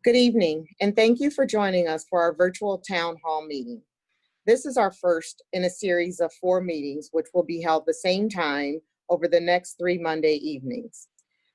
Good evening, and thank you for joining us for our virtual town hall meeting. This is our first in a series of 4 meetings, which will be held the same time over the next 3 Monday evenings.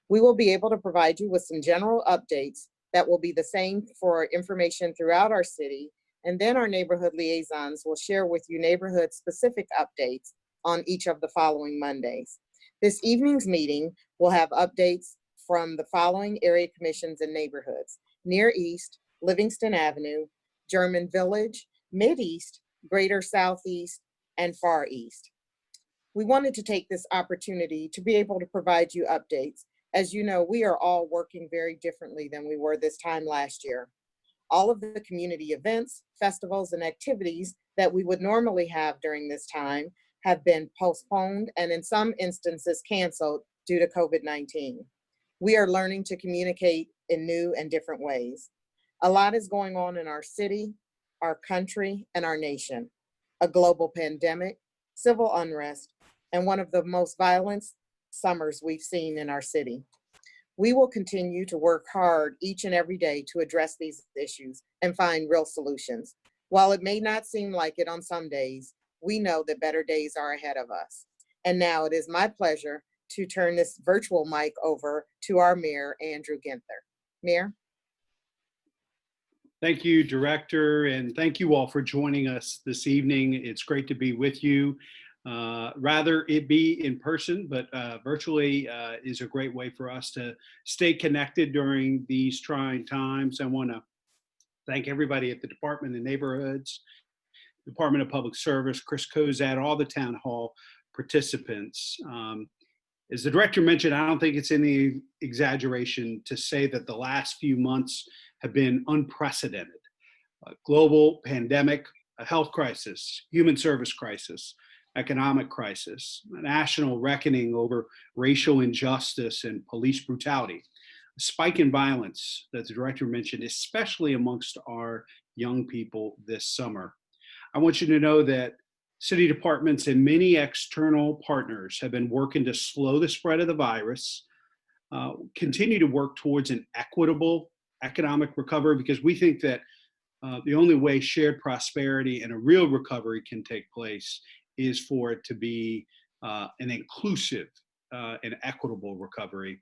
We will be able to provide you with some general updates that will be the same for information throughout our city, and then our neighborhood liaisons will share with you neighborhood-specific updates on each of the following Mondays. This evening's meeting will have updates from the following area commissions and neighborhoods: Near East, Livingston Avenue, German Village, Mid-East, Greater Southeast, and Far East. We wanted to take this opportunity to be able to provide you updates. As you know, we are all working very differently than we were this time last year. All of the community events, festivals, and activities that we would normally have during this time have been postponed and in some instances canceled due to COVID-19. We are learning to communicate in new and different ways. A lot is going on in our city, our country, and our nation. A global pandemic, civil unrest, and one of the most violent summers we've seen in our city. We will continue to work hard each and every day to address these issues and find real solutions. While it may not seem like it on some days, we know that better days are ahead of us. And now it is my pleasure to turn this virtual mic over to our Mayor, Andrew Ginther. Mayor? Thank you, Director, and thank you all for joining us this evening. It's great to be with you. Rather it be in person, but virtually is a great way for us to stay connected during these trying times. I want to thank everybody at the Department of Neighborhoods, Department of Public Service, Chris Cozad, all the town hall participants. As the Director mentioned, I don't think it's any exaggeration to say that the last few months have been unprecedented. A global pandemic, a health crisis, human service crisis, economic crisis, a national reckoning over racial injustice and police brutality, a spike in violence that the Director mentioned, especially amongst our young people this summer. I want you to know that city departments and many external partners have been working to slow the spread of the virus, continue to work towards an equitable economic recovery, because we think that the only way shared prosperity and a real recovery can take place is for it to be an inclusive and equitable recovery.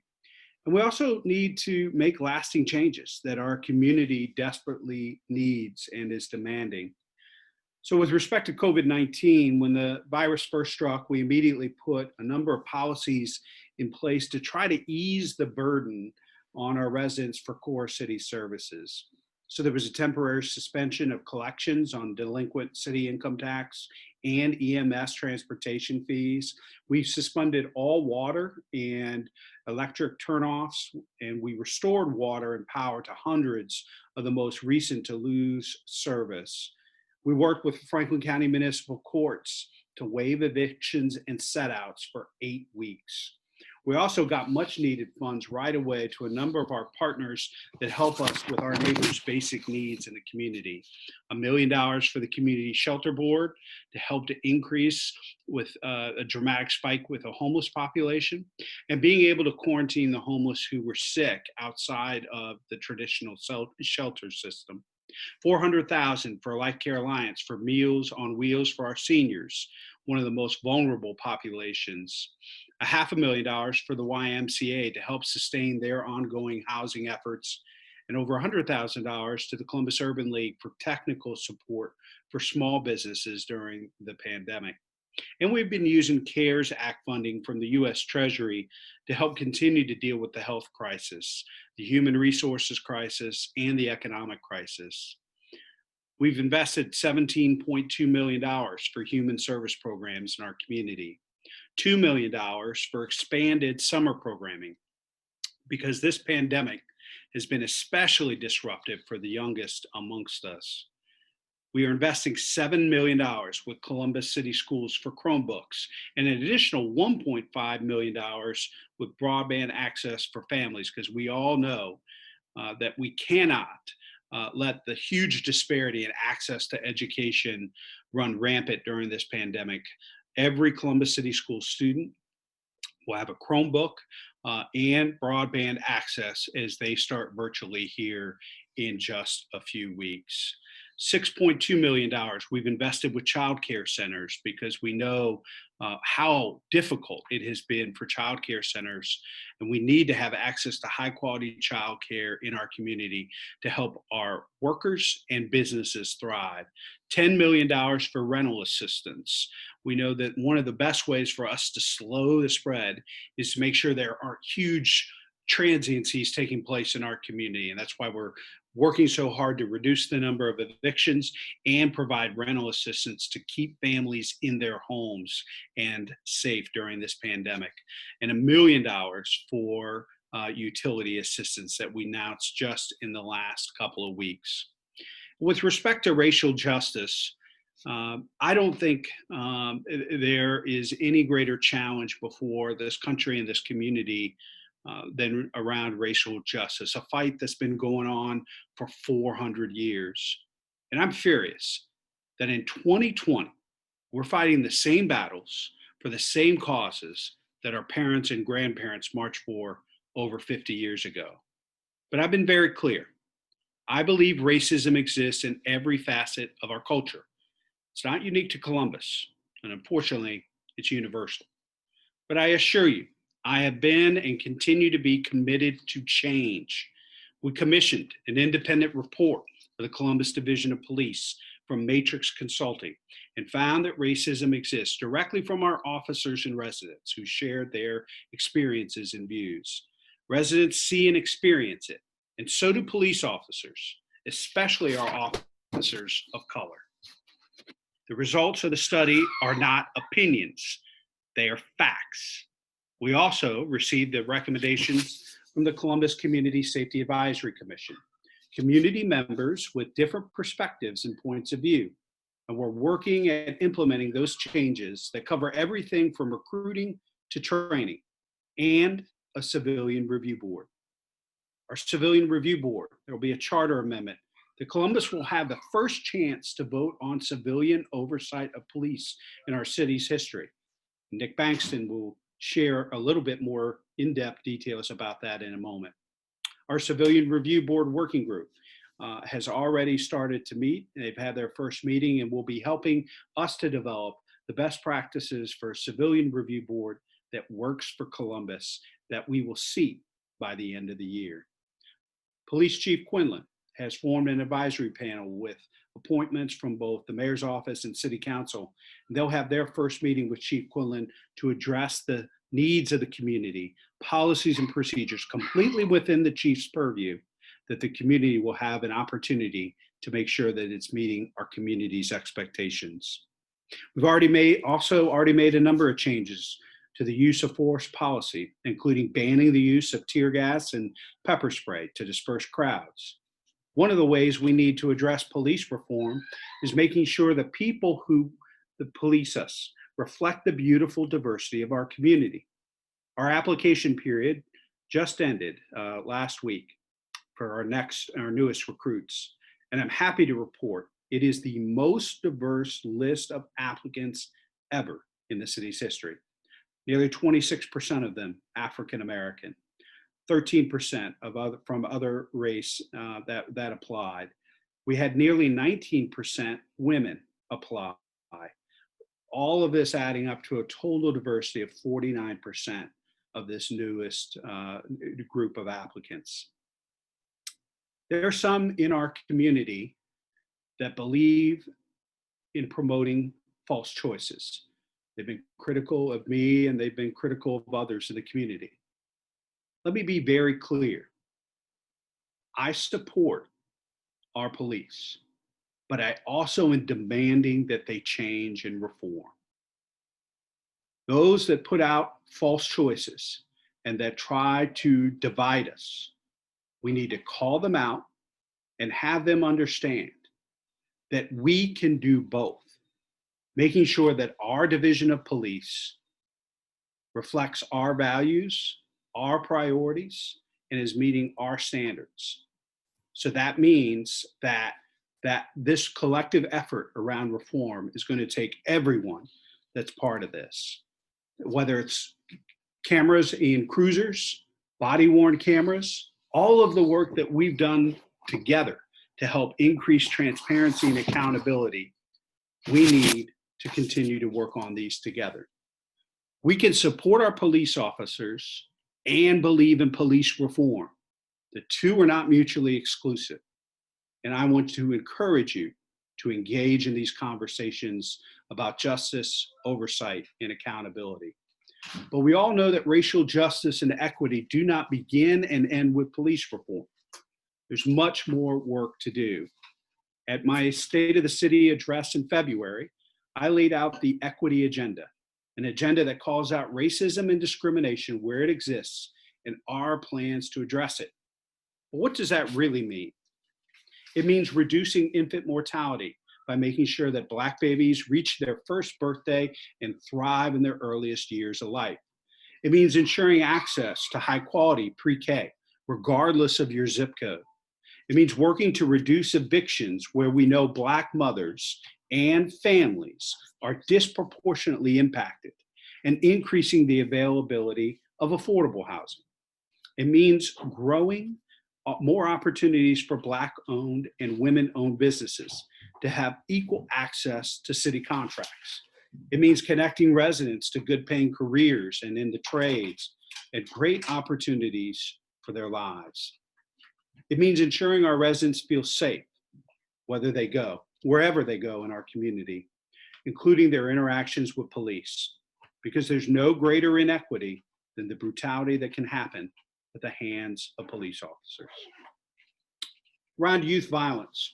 And we also need to make lasting changes that our community desperately needs and is demanding. So with respect to COVID-19, when the virus first struck, we immediately put a number of policies in place to try to ease the burden on our residents for core city services. So there was a temporary suspension of collections on delinquent city income tax and EMS transportation fees. We suspended all water and electric turnoffs, and we restored water and power to hundreds of the most recent to lose service. We worked with Franklin County Municipal Courts to waive evictions and set-outs for 8 weeks. We also got much needed funds right away to a number of our partners that help us with our neighbors' basic needs in the community. $1 million for the Community Shelter Board to help to increase with a dramatic spike with a homeless population, and being able to quarantine the homeless who were sick outside of the traditional shelter system. $400,000 for Life Care Alliance for Meals on Wheels for our seniors, one of the most vulnerable populations. $500,000 for the YMCA to help sustain their ongoing housing efforts, and over $100,000 to the Columbus Urban League for technical support for small businesses during the pandemic. And we've been using CARES Act funding from the U.S. Treasury to help continue to deal with the health crisis, the human resources crisis, and the economic crisis. We've invested $17.2 million for human service programs in our community, $2 million for expanded summer programming, because this pandemic has been especially disruptive for the youngest amongst us. We are investing $7 million with Columbus City Schools for Chromebooks, and an additional $1.5 million with broadband access for families, because we all know that we cannot let the huge disparity in access to education run rampant during this pandemic. Every Columbus City School student will have a Chromebook and broadband access as they start virtually here in just a few weeks. $6.2 million we've invested with child care centers because we know how difficult it has been for child care centers, and we need to have access to high quality child care in our community to help our workers and businesses thrive. $10 million for rental assistance. We know that one of the best ways for us to slow the spread is to make sure there aren't huge transiencies taking place in our community. And that's why we're working so hard to reduce the number of evictions and provide rental assistance to keep families in their homes and safe during this pandemic. And $1 million for utility assistance that we announced just in the last couple of weeks. With respect to racial justice, I don't think there is any greater challenge before this country and this community than around racial justice, a fight that's been going on for 400 years. And I'm furious that in 2020, we're fighting the same battles for the same causes that our parents and grandparents marched for over 50 years ago. But I've been very clear. I believe racism exists in every facet of our culture. It's not unique to Columbus, and unfortunately, it's universal. But I assure you, I have been and continue to be committed to change. We commissioned an independent report for the Columbus Division of Police from Matrix Consulting and found that racism exists directly from our officers and residents who shared their experiences and views. Residents see and experience it, and so do police officers, especially our officers of color. The results of the study are not opinions, they are facts. We also received the recommendations from the Columbus Community Safety Advisory Commission, community members with different perspectives and points of view. And we're working at implementing those changes that cover everything from recruiting to training and a civilian review board. Our civilian review board, there will be a charter amendment. The Columbus will have the first chance to vote on civilian oversight of police in our city's history. Nick Bankston will share a little bit more in-depth details about that in a moment. Our Civilian Review Board Working Group has already started to meet. They've had their first meeting and will be helping us to develop the best practices for a Civilian Review Board that works for Columbus that we will see by the end of the year. Police Chief Quinlan has formed an advisory panel with appointments from both the mayor's office and city council. They'll have their first meeting with Chief Quinlan to address the needs of the community, policies and procedures completely within the chief's purview, that the community will have an opportunity to make sure that it's meeting our community's expectations. We've already made a number of changes to the use of force policy, including banning the use of tear gas and pepper spray to disperse crowds. One of the ways we need to address police reform is making sure that people who police us reflect the beautiful diversity of our community. Our application period just ended last week for our newest recruits, and I'm happy to report it is the most diverse list of applicants ever in the city's history. Nearly 26% of them African American. 13% from other race that applied. We had nearly 19% women apply. All of this adding up to a total diversity of 49% of this newest group of applicants. There are some in our community that believe in promoting false choices. They've been critical of me and they've been critical of others in the community. Let me be very clear. I support our police, but I also am demanding that they change and reform. Those that put out false choices and that try to divide us, we need to call them out and have them understand that we can do both, making sure that our division of police reflects our values, our priorities, and is meeting our standards. So that means that this collective effort around reform is going to take everyone that's part of this, whether it's cameras in cruisers, body-worn cameras, all of the work that we've done together to help increase transparency and accountability, we need to continue to work on these together. We can support our police officers and believe in police reform. The two are not mutually exclusive. And I want to encourage you to engage in these conversations about justice, oversight, and accountability. But we all know that racial justice and equity do not begin and end with police reform. There's much more work to do. At my State of the City address in February, I laid out the equity agenda, an agenda that calls out racism and discrimination where it exists and our plans to address it. But what does that really mean? It means reducing infant mortality by making sure that Black babies reach their first birthday and thrive in their earliest years of life. It means ensuring access to high quality pre-K, regardless of your zip code. It means working to reduce evictions where we know Black mothers and families are disproportionately impacted, and increasing the availability of affordable housing. It means growing more opportunities for Black-owned and women-owned businesses to have equal access to city contracts. It means connecting residents to good-paying careers and in the trades and great opportunities for their lives. It means ensuring our residents feel safe, wherever they go in our community, including their interactions with police, because there's no greater inequity than the brutality that can happen at the hands of police officers. Around youth violence.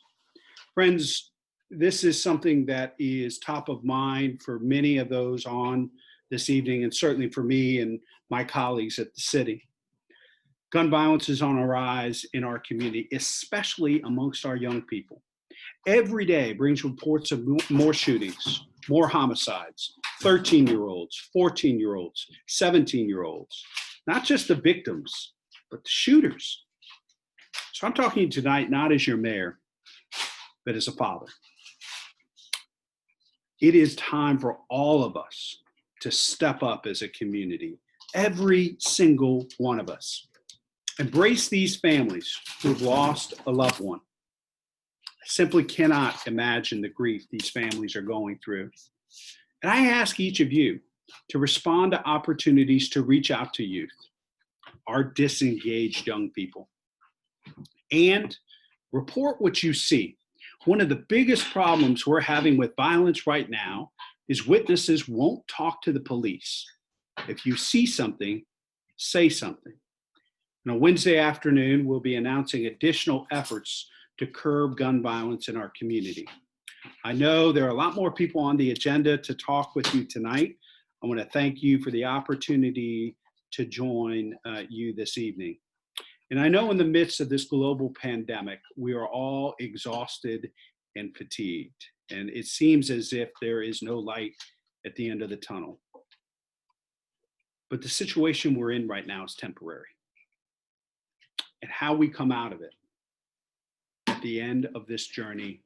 Friends, this is something that is top of mind for many of those on this evening, and certainly for me and my colleagues at the city. Gun violence is on a rise in our community, especially amongst our young people. Every day brings reports of more shootings, more homicides, 13-year-olds, 14-year-olds, 17-year-olds, not just the victims, but the shooters. So I'm talking tonight not as your mayor, but as a father. It is time for all of us to step up as a community, every single one of us. Embrace these families who've lost a loved one. I simply cannot imagine the grief these families are going through. And I ask each of you to respond to opportunities to reach out to youth, our disengaged young people, and report what you see. One of the biggest problems we're having with violence right now is witnesses won't talk to the police. If you see something, say something. On a Wednesday afternoon, we'll be announcing additional efforts to curb gun violence in our community. I know there are a lot more people on the agenda to talk with you tonight. I want to thank you for the opportunity to join you this evening. And I know in the midst of this global pandemic, we are all exhausted and fatigued, and it seems as if there is no light at the end of the tunnel. But the situation we're in right now is temporary. And how we come out of it at the end of this journey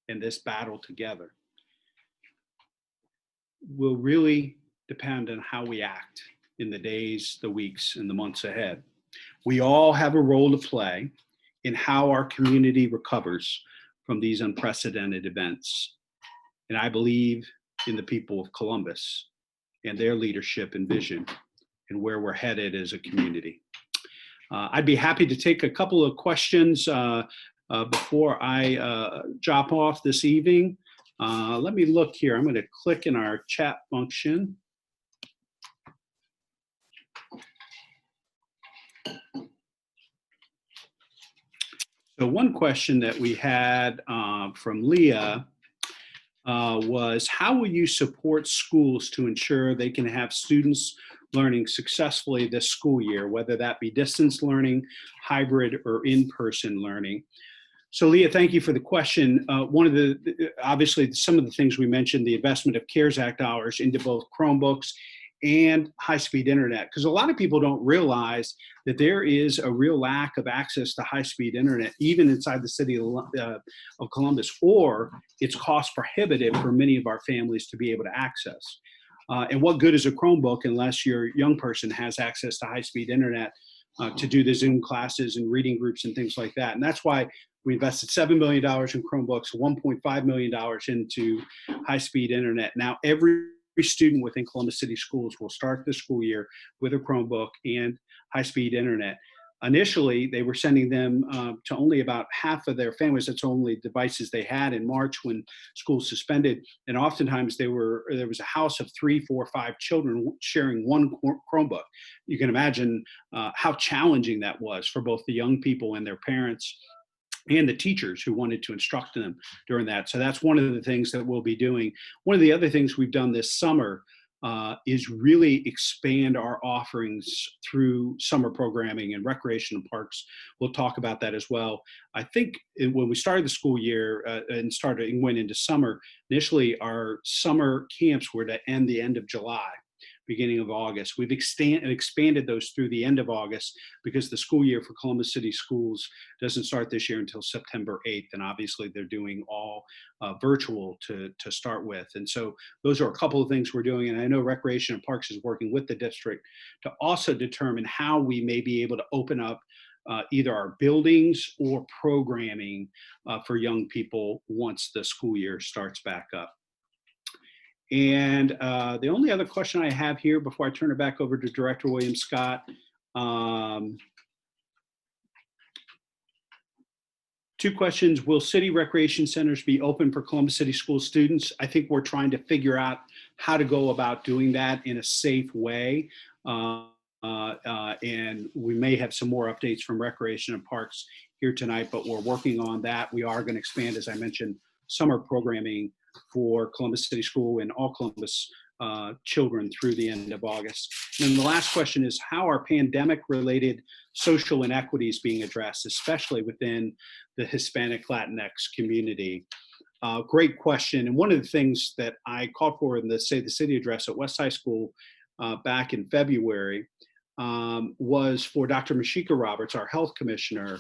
and this battle together will really depend on how we act in the days, the weeks, and the months ahead. We all have a role to play in how our community recovers from these unprecedented events. And I believe in the people of Columbus and their leadership and vision and where we're headed as a community. I'd be happy to take a couple of questions before I drop off this evening. Let me look here. I'm going to click in our chat function. So one question that we had from Leah was, how will you support schools to ensure they can have students learning successfully this school year, whether that be distance learning, hybrid, or in-person learning? So Leah, thank you for the question. One of the, obviously some of the things we mentioned, the investment of CARES Act dollars into both Chromebooks and high-speed internet, because a lot of people don't realize that there is a real lack of access to high-speed internet, even inside the city of Columbus, or it's cost prohibitive for many of our families to be able to access. And what good is a Chromebook unless your young person has access to high-speed internet to do the Zoom classes and reading groups and things like that? And that's why We invested $7 million in Chromebooks, $1.5 million into high-speed internet. Now, every student within Columbus City Schools will start the school year with a Chromebook and high-speed internet. Initially, they were sending them to only about half of their families. That's only devices they had in March when school suspended. And oftentimes there was a house of 3, 4, 5 children sharing one Chromebook. You can imagine how challenging that was for both the young people and their parents and the teachers who wanted to instruct them during that. So that's one of the things that we'll be doing. One of the other things we've done this summer is really expand our offerings through summer programming and recreation and parks. We'll talk about that as well. I think when we started the school year and went into summer, initially our summer camps were to end the end of July, beginning of August. We've expanded those through the end of August because the school year for Columbus City Schools doesn't start this year until September 8th. And obviously they're doing all virtual to start with. And so those are a couple of things we're doing. And I know Recreation and Parks is working with the district to also determine how we may be able to open up either our buildings or programming for young people once the school year starts back up. And the only other question I have here before I turn it back over to Director William Scott, 2 questions. Will city recreation centers be open for Columbus City School students? I think we're trying to figure out how to go about doing that in a safe way. And we may have some more updates from Recreation and Parks here tonight, but we're working on that. We are going to expand, as I mentioned, summer programming for Columbus City School and all Columbus children through the end of August. And the last question is, how are pandemic-related social inequities being addressed, especially within the Hispanic Latinx community? Great question. And one of the things that I called for in the Save the City address at West High School back in February was for Dr. Mashika Roberts, our health commissioner,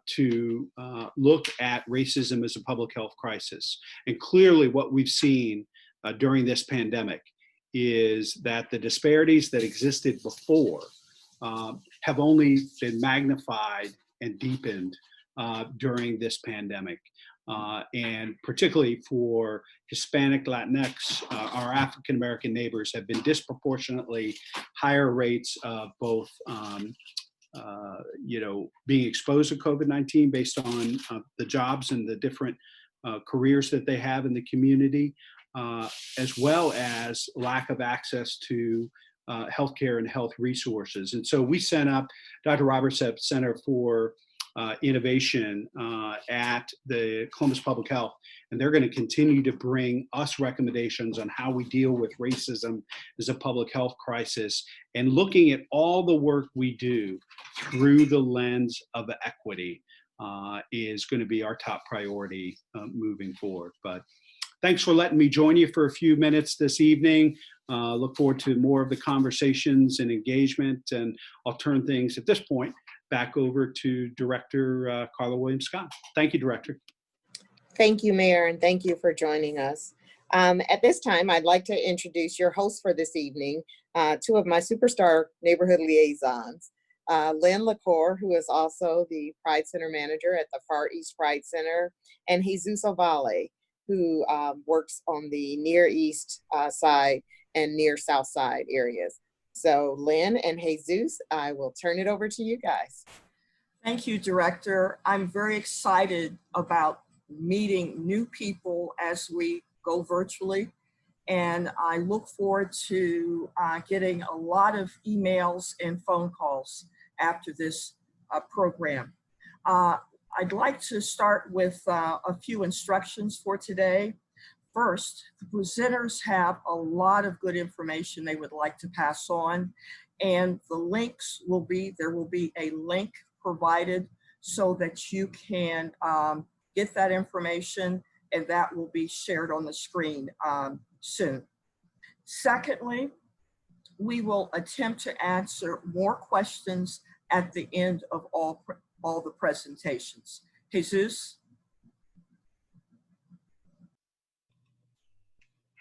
to look at racism as a public health crisis. And clearly what we've seen during this pandemic is that the disparities that existed before have only been magnified and deepened during this pandemic. And particularly for Hispanic Latinx, our African American neighbors have been disproportionately higher rates of both, being exposed to COVID-19 based on the jobs and the different careers that they have in the community, as well as lack of access to healthcare and health resources. And so we sent up Dr. Roberts at Center for Innovation at the Columbus Public Health, and they're going to continue to bring us recommendations on how we deal with racism as a public health crisis, and looking at all the work we do through the lens of equity is going to be our top priority moving forward. But thanks for letting me join you for a few minutes this evening. Look forward to more of the conversations and engagement, and I'll turn things at this point back over to Director Carla Williams-Scott. Thank you, Director. Thank you, Mayor, and thank you for joining us. At this time, I'd like to introduce your hosts for this evening, 2 of my superstar neighborhood liaisons, Lynn LaCour, who is also the Pride Center manager at the Far East Pride Center, and Jesus Ovalle, who works on the Near East side and Near South side areas. So Lynn and Jesus, I will turn it over to you guys. Thank you, Director. I'm very excited about meeting new people as we go virtually. And I look forward to getting a lot of emails and phone calls after this program. I'd like to start with a few instructions for today. First, the presenters have a lot of good information they would like to pass on, and the links will be, there will be a link provided so that you can get that information, and that will be shared on the screen soon. Secondly, we will attempt to answer more questions at the end of all the presentations. Jesus?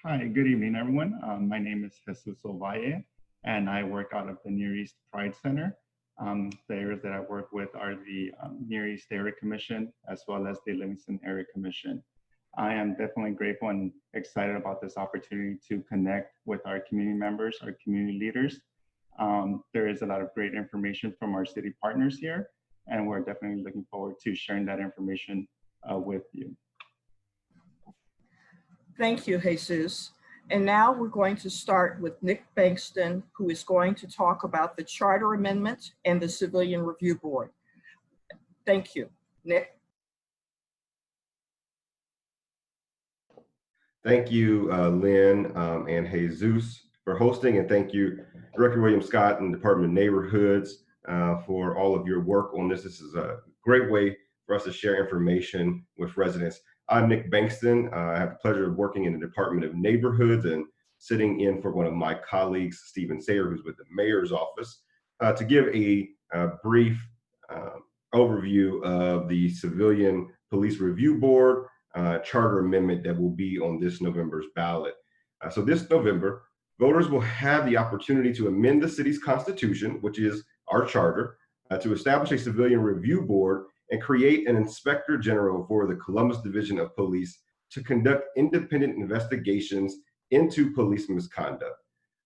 Hi, good evening, everyone. My name is Jesus Ovalle, and I work out of the Near East Pride Center. The areas that I work with are the Near East Area Commission, as well as the Livingston Area Commission. I am definitely grateful and excited about this opportunity to connect with our community members, our community leaders. There is a lot of great information from our city partners here, and we're definitely looking forward to sharing that information with you. Thank you, Jesus. And now we're going to start with Nick Bankston, who is going to talk about the Charter Amendment and the Civilian Review Board. Thank you. Nick? Thank you, Lynn and Jesus for hosting, and thank you, Director William Scott and Department of Neighborhoods for all of your work on this. This is a great way for us to share information with residents. I'm Nick Bankston. I have the pleasure of working in the Department of Neighborhoods and sitting in for one of my colleagues, Stephen Sayer, who's with the Mayor's Office, to give a brief overview of the Civilian Police Review Board charter amendment that will be on this November's ballot. So this November, voters will have the opportunity to amend the city's constitution, which is our charter, to establish a civilian review board and create an inspector general for the Columbus Division of Police to conduct independent investigations into police misconduct.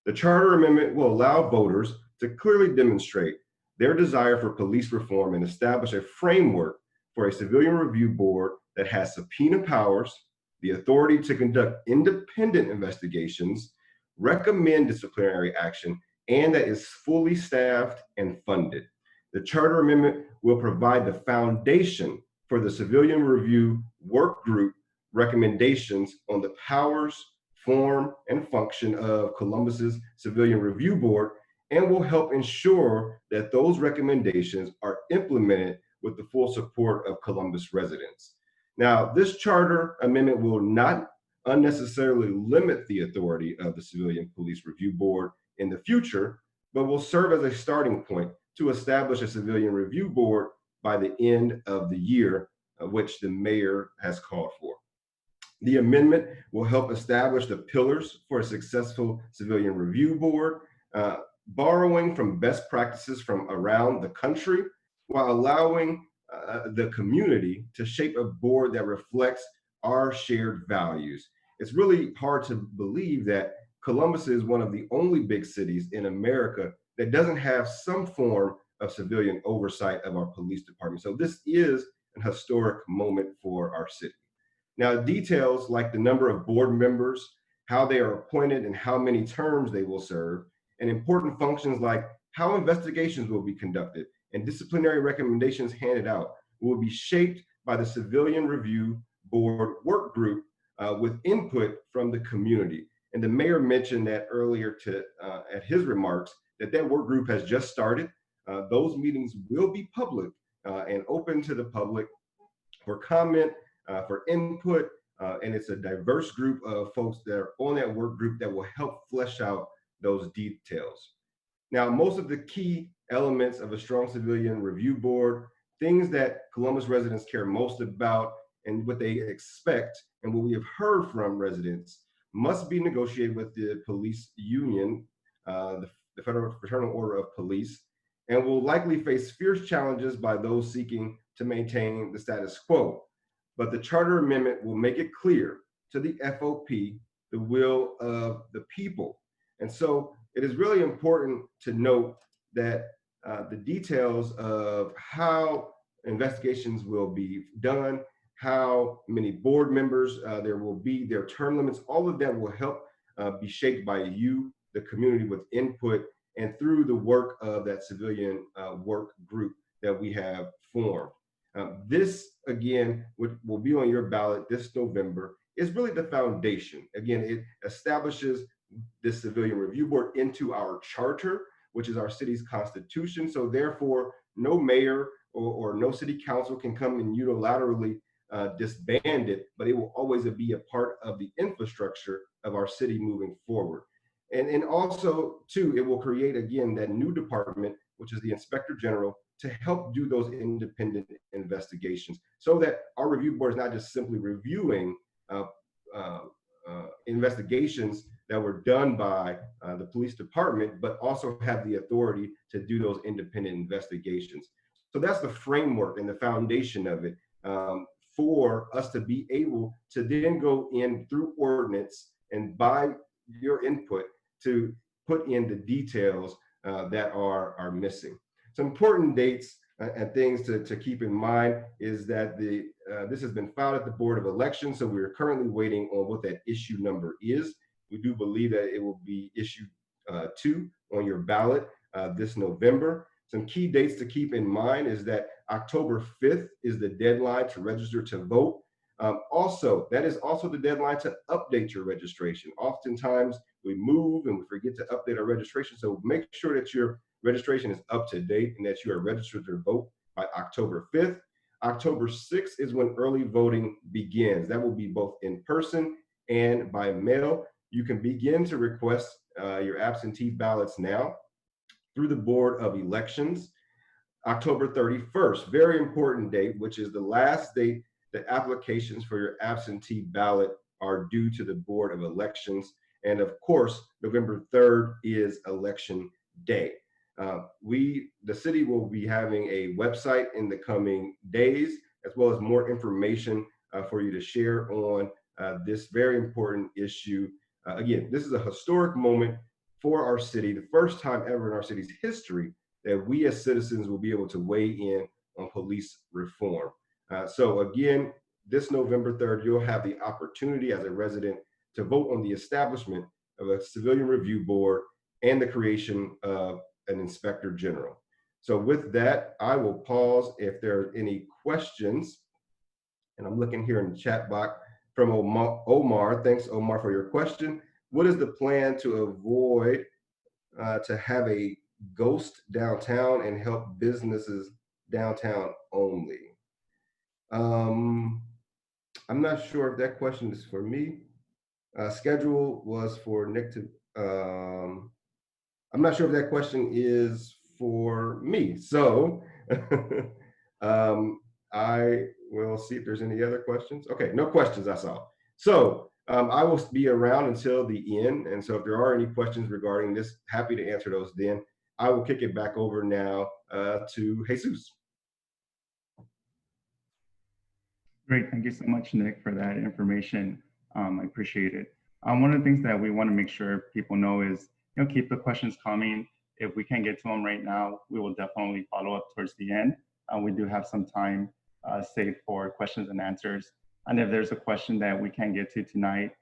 The charter amendment will allow voters to clearly demonstrate their desire for police reform and establish a framework for a civilian review board that has subpoena powers, the authority to conduct independent investigations, recommend disciplinary action, and that is fully staffed and funded. The charter amendment will provide the foundation for the civilian review work group recommendations on the powers, form, and function of Columbus's Civilian Review Board, and will help ensure that those recommendations are implemented with the full support of Columbus residents. Now, this charter amendment will not unnecessarily limit the authority of the Civilian Police Review Board in the future, but will serve as a starting point to establish a civilian review board by the end of the year, which the mayor has called for. The amendment will help establish the pillars for a successful civilian review board, borrowing from best practices from around the country, while allowing the community to shape a board that reflects our shared values. It's really hard to believe that Columbus is one of the only big cities in America that doesn't have some form of civilian oversight of our police department. So this is an historic moment for our city. Now, details like the number of board members, how they are appointed, and how many terms they will serve, and important functions like how investigations will be conducted and disciplinary recommendations handed out will be shaped by the Civilian Review Board work group with input from the community. And the mayor mentioned that earlier at his remarks, that work group has just started. Those meetings will be public and open to the public for comment, for input, and it's a diverse group of folks that are on that work group that will help flesh out those details. Now, most of the key elements of a strong civilian review board, things that Columbus residents care most about and what they expect and what we have heard from residents, must be negotiated with the police union, the Fraternal Order of Police, and will likely face fierce challenges by those seeking to maintain the status quo. But the charter amendment will make it clear to the FOP the will of the people. And so it is really important to note that the details of how investigations will be done, how many board members there will be, their term limits, all of that will help be shaped by you, the community, with input and through the work of that civilian work group that we have formed. This, again, will be on your ballot this November, is really the foundation. Again, it establishes this civilian review board into our charter, which is our city's constitution. So therefore, no mayor or no city council can come and unilaterally disband it, but it will always be a part of the infrastructure of our city moving forward. And also, too, it will create, again, that new department, which is the Inspector General, to help do those independent investigations so that our review board is not just simply reviewing investigations that were done by the police department, but also have the authority to do those independent investigations. So that's the framework and the foundation of it, for us to be able to then go in through ordinance and by your input to put in the details that are missing. Some important dates and things to keep in mind is that this has been filed at the Board of Elections, so we are currently waiting on what that issue number is. We do believe that it will be issue 2 on your ballot this November. Some key dates to keep in mind is that October 5th is the deadline to register to vote. Also, that is also the deadline to update your registration. Oftentimes we move and we forget to update our registration, so make sure that your registration is up to date and that you are registered to vote by October 5th. October 6th is when early voting begins. That will be both in person and by mail. You can begin to request your absentee ballots now through the Board of Elections. October 31st, very important date, which is the last date that applications for your absentee ballot are due to the Board of Elections. And of course, November 3rd is Election Day. The city will be having a website in the coming days, as well as more information for you to share on this very important issue. Again, this is a historic moment for our city, the first time ever in our city's history that we as citizens will be able to weigh in on police reform. So again, this November 3rd, you'll have the opportunity as a resident to vote on the establishment of a civilian review board and the creation of an inspector general. So with that, I will pause if there are any questions. And I'm looking here in the chat box from Omar. Thanks, Omar, for your question. What is the plan to avoid to have a ghost downtown and help businesses downtown only? I'm not sure if that question is for me. Schedule was for Nick to, I'm not sure if that question is for me. So I will see if there's any other questions. Okay, no questions I saw. So I will be around until the end. And so if there are any questions regarding this, happy to answer those then. I will kick it back over now to Jesus. Great, thank you so much, Nick, for that information. I appreciate it. One of the things that we want to make sure people know is, keep the questions coming. If we can't get to them right now, we will definitely follow up towards the end. We do have some time saved for questions and answers. And if there's a question that we can't get to tonight,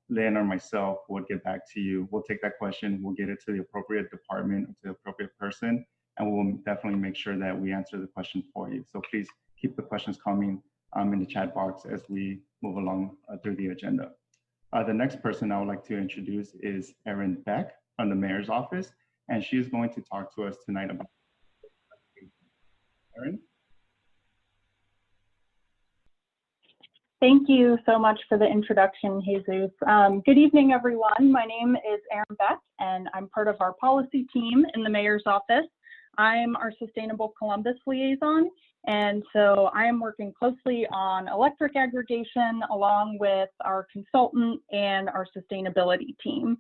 Lynn or myself will get back to you. We'll take that question, we'll get it to the appropriate department, to the appropriate person, and we'll definitely make sure that we answer the question for you. So please keep the questions coming in the chat box as we move along through the agenda. The next person I would like to introduce is Erin Beck from the Mayor's Office, and she is going to talk to us tonight about Erin. Thank you so much for the introduction, Jesus. Good evening, everyone. My name is Erin Beck, and I'm part of our policy team in the Mayor's Office. I'm our Sustainable Columbus Liaison, and so I am working closely on electric aggregation along with our consultant and our sustainability team.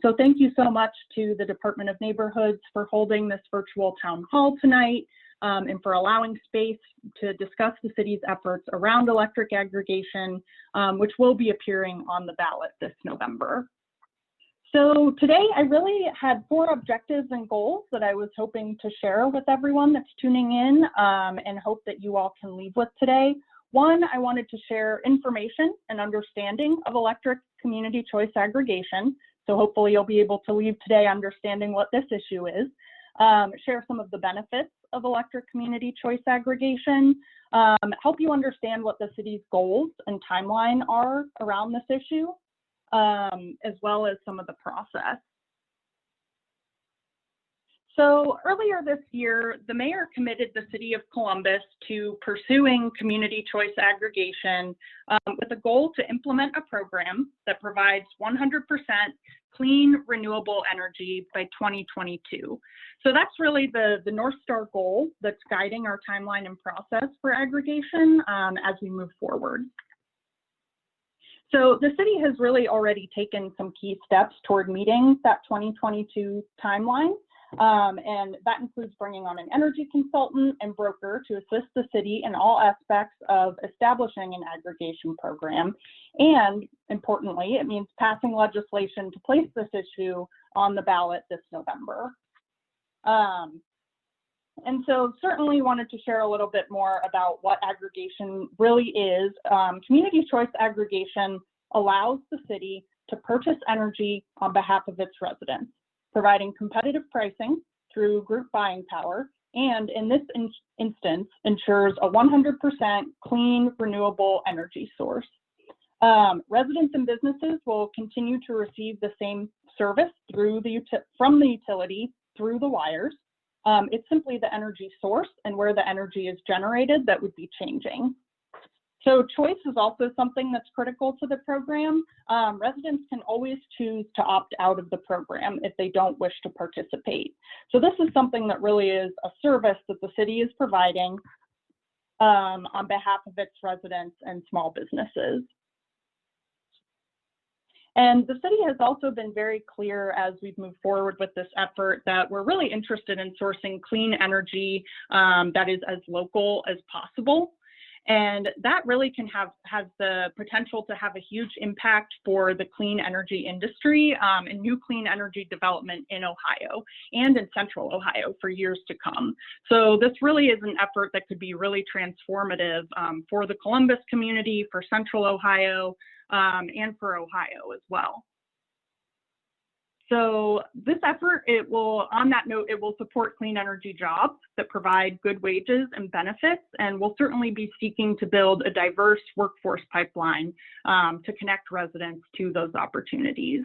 So thank you so much to the Department of Neighborhoods for holding this virtual town hall tonight, and for allowing space to discuss the city's efforts around electric aggregation, which will be appearing on the ballot this November. So today I really had 4 objectives and goals that I was hoping to share with everyone that's tuning in, and hope that you all can leave with today. One, I wanted to share information and understanding of electric community choice aggregation. So hopefully you'll be able to leave today understanding what this issue is. Share some of the benefits of electric community choice aggregation, help you understand what the city's goals and timeline are around this issue, as well as some of the process. So earlier this year, the mayor committed the city of Columbus to pursuing community choice aggregation with a goal to implement a program that provides 100% clean, renewable energy by 2022. So that's really the North Star goal that's guiding our timeline and process for aggregation as we move forward. So the city has really already taken some key steps toward meeting that 2022 timeline. And that includes bringing on an energy consultant and broker to assist the city in all aspects of establishing an aggregation program. And importantly, it means passing legislation to place this issue on the ballot this November. And so certainly wanted to share a little bit more about what aggregation really is. Community choice aggregation allows the city to purchase energy on behalf of its residents, providing competitive pricing through group buying power, and in this instance, ensures a 100% clean, renewable energy source. Residents and businesses will continue to receive the same service from the utility through the wires. It's simply the energy source and where the energy is generated that would be changing. So choice is also something that's critical to the program. Residents can always choose to opt out of the program if they don't wish to participate. So this is something that really is a service that the city is providing on behalf of its residents and small businesses. And the city has also been very clear as we've moved forward with this effort that we're really interested in sourcing clean energy that is as local as possible. And that really has the potential to have a huge impact for the clean energy industry and new clean energy development in Ohio and in Central Ohio for years to come. So this really is an effort that could be really transformative for the Columbus community, for Central Ohio, and for Ohio as well. So this effort, on that note, it will support clean energy jobs that provide good wages and benefits, and we'll certainly be seeking to build a diverse workforce pipeline to connect residents to those opportunities.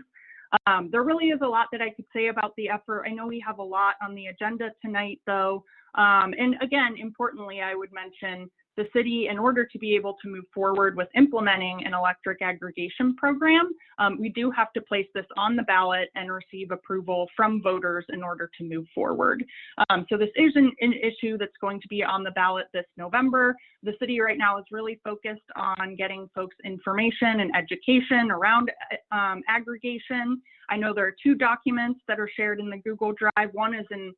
There really is a lot that I could say about the effort. I know we have a lot on the agenda tonight, though. And again, importantly, I would mention the city, in order to be able to move forward with implementing an electric aggregation program, we do have to place this on the ballot and receive approval from voters in order to move forward. So this is an issue that's going to be on the ballot this November. The city right now is really focused on getting folks information and education around aggregation. I know there are 2 documents that are shared in the Google Drive. One is an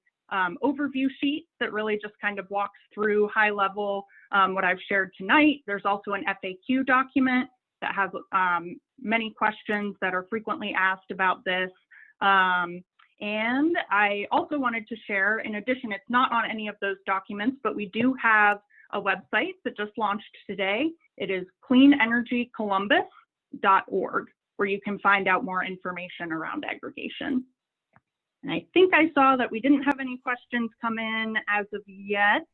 overview sheet that really just kind of walks through high level what I've shared tonight. There's also an FAQ document that has many questions that are frequently asked about this. And I also wanted to share, in addition, it's not on any of those documents, but we do have a website that just launched today. It is cleanenergycolumbus.org, where you can find out more information around aggregation. And I think I saw that we didn't have any questions come in as of yet,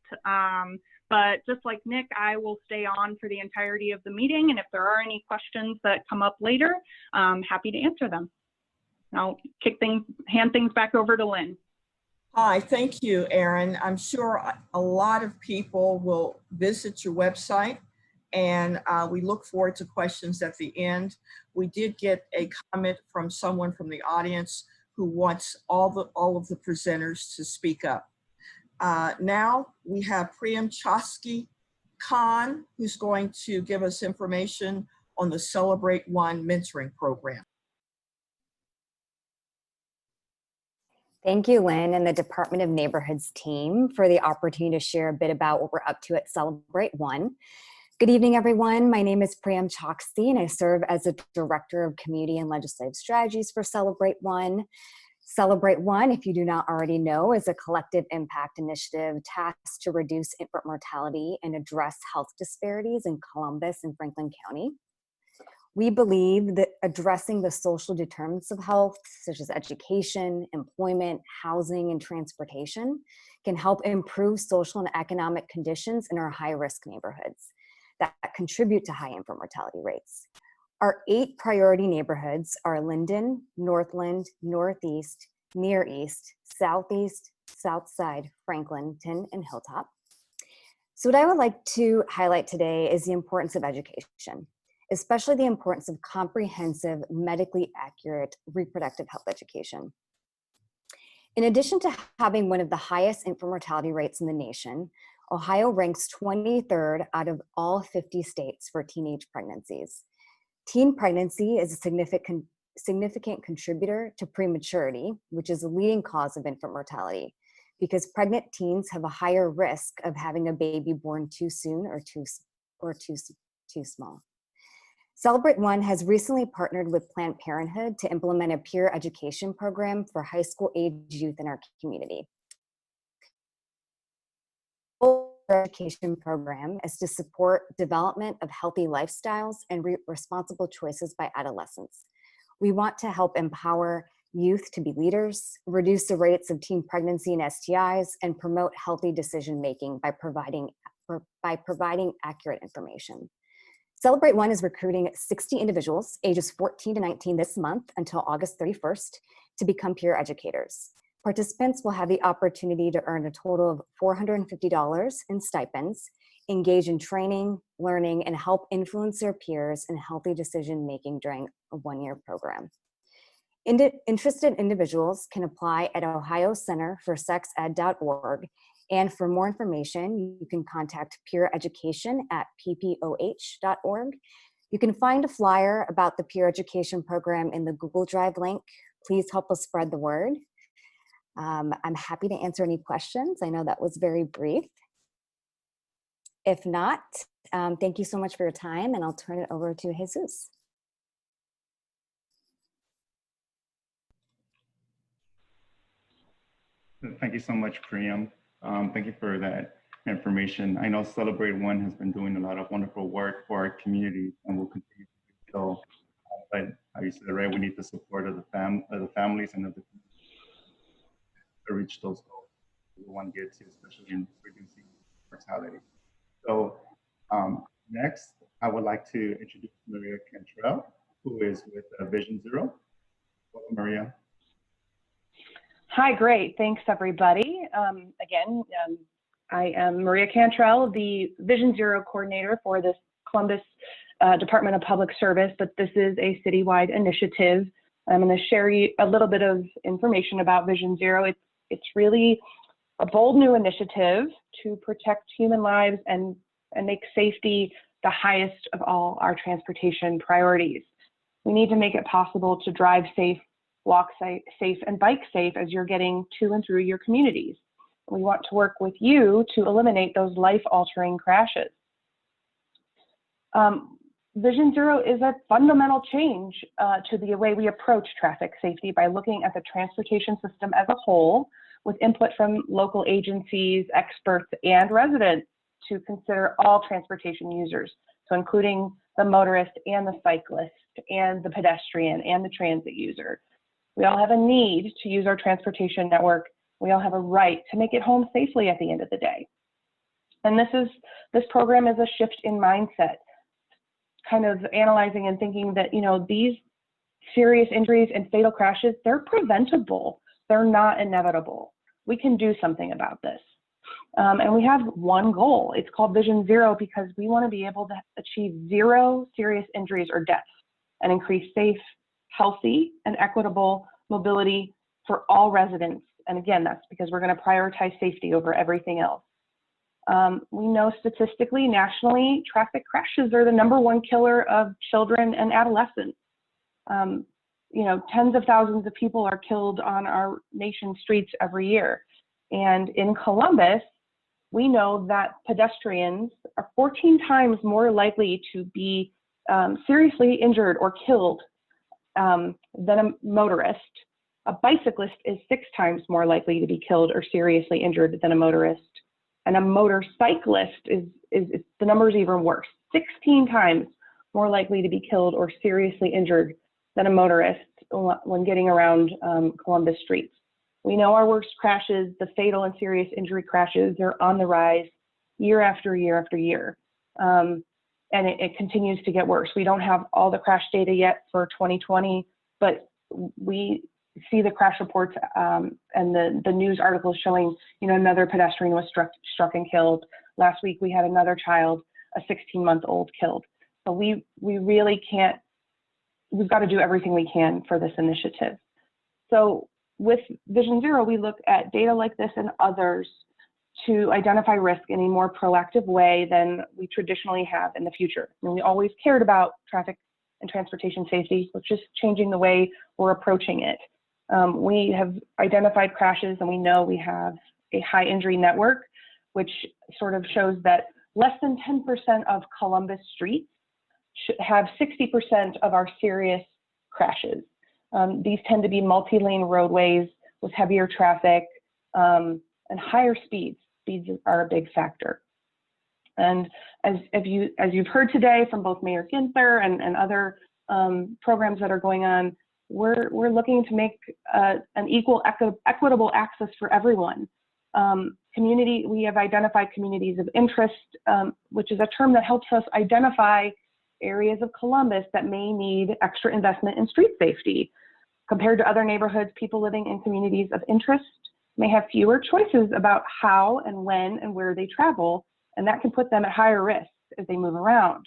but just like Nick, I will stay on for the entirety of the meeting. And if there are any questions that come up later, I'm happy to answer them. And I'll hand things back over to Lynn. Hi, thank you, Erin. I'm sure a lot of people will visit your website, and we look forward to questions at the end. We did get a comment from someone from the audience who wants all of the presenters to speak up. Now we have Priyam Khan, who's going to give us information on the Celebrate One mentoring program. Thank you, Lynn, and the Department of Neighborhoods team for the opportunity to share a bit about what we're up to at Celebrate One. Good evening, everyone. My name is Priyam Chokshi, and I serve as a Director of Community and Legislative Strategies for Celebrate One. Celebrate One, if you do not already know, is a collective impact initiative tasked to reduce infant mortality and address health disparities in Columbus and Franklin County. We believe that addressing the social determinants of health, such as education, employment, housing, and transportation, can help improve social and economic conditions in our high-risk neighborhoods that contribute to high infant mortality rates. Our 8 priority neighborhoods are Linden, Northland, Northeast, Near East, Southeast, Southside, Franklinton, and Hilltop. So what I would like to highlight today is the importance of education, especially the importance of comprehensive, medically accurate reproductive health education. In addition to having one of the highest infant mortality rates in the nation, Ohio ranks 23rd out of all 50 states for teenage pregnancies. Teen pregnancy is a significant contributor to prematurity, which is a leading cause of infant mortality, because pregnant teens have a higher risk of having a baby born too soon or too small. Celebrate One has recently partnered with Planned Parenthood to implement a peer education program for high school age youth in our community. Education program is to support development of healthy lifestyles and responsible choices by adolescents. We want to help empower youth to be leaders, reduce the rates of teen pregnancy and STIs, and promote healthy decision-making by providing accurate information. Celebrate One is recruiting 60 individuals ages 14 to 19 this month until August 31st to become peer educators. Participants will have the opportunity to earn a total of $450 in stipends, engage in training, learning, and help influence their peers in healthy decision-making during a one-year program. Interested individuals can apply at ohiocenterforsexed.org, and for more information, you can contact peer education at ppoh.org. You can find a flyer about the peer education program in the Google Drive link. Please help us spread the word. I'm happy to answer any questions. I know that was very brief. If not, thank you so much for your time, and I'll turn it over to Jesus. Thank you so much, Priyam. Thank you for that information. I know Celebrate One has been doing a lot of wonderful work for our community and will continue to do so. But how you said, right, we need the support of the families and of the community to reach those goals we want to get to, especially in reducing mortality. So next, I would like to introduce Maria Cantrell, who is with Vision Zero. Welcome, Maria. Hi, great. Thanks, everybody. Again, I am Maria Cantrell, the Vision Zero coordinator for this Columbus Department of Public Service, but this is a citywide initiative. I'm going to share you a little bit of information about Vision Zero. It's really a bold new initiative to protect human lives and make safety the highest of all our transportation priorities. We need to make it possible to drive safe, walk safe, and bike safe as you're getting to and through your communities. We want to work with you to eliminate those life-altering crashes. Vision Zero is a fundamental change to the way we approach traffic safety by looking at the transportation system as a whole, with input from local agencies, experts, and residents to consider all transportation users, so including the motorist and the cyclist and the pedestrian and the transit user. We all have a need to use our transportation network. We all have a right to make it home safely at the end of the day. And this program is a shift in mindset, kind of analyzing and thinking that, you know, these serious injuries and fatal crashes, they're preventable. They're not inevitable. We can do something about this. And we have one goal. It's called Vision Zero because we want to be able to achieve zero serious injuries or deaths and increase safe, healthy, and equitable mobility for all residents. And again, that's because we're going to prioritize safety over everything else. We know statistically, nationally, traffic crashes are the #1 killer of children and adolescents. You know, tens of thousands of people are killed on our nation's streets every year. And in Columbus, we know that pedestrians are 14 times more likely to be seriously injured or killed than a motorist. A bicyclist is 6 times more likely to be killed or seriously injured than a motorist. And a motorcyclist is the number is even worse, 16 times more likely to be killed or seriously injured than a motorist when getting around Columbus streets. We know our worst crashes, the fatal and serious injury crashes, are on the rise year after year after year. And it continues to get worse. We don't have all the crash data yet for 2020, but we see the crash reports and the news articles showing, you know, another pedestrian was struck and killed. Last week we had another child, a 16-month-old, killed. So we really can't, we've got to do everything we can for this initiative. So with Vision Zero, we look at data like this and others to identify risk in a more proactive way than we traditionally have in the future. I mean, we always cared about traffic and transportation safety, which is changing the way we're approaching it. We have identified crashes, and we know we have a high injury network, which sort of shows that less than 10% of Columbus streets have 60% of our serious crashes. These tend to be multi-lane roadways with heavier traffic and higher speeds. Speeds are a big factor. And as you've heard today from both Mayor Ginther and other programs that are going on, we're looking to make an equal, equitable access for everyone. We have identified communities of interest, which is a term that helps us identify areas of Columbus that may need extra investment in street safety. Compared to other neighborhoods, people living in communities of interest may have fewer choices about how and when and where they travel, and that can put them at higher risk as they move around.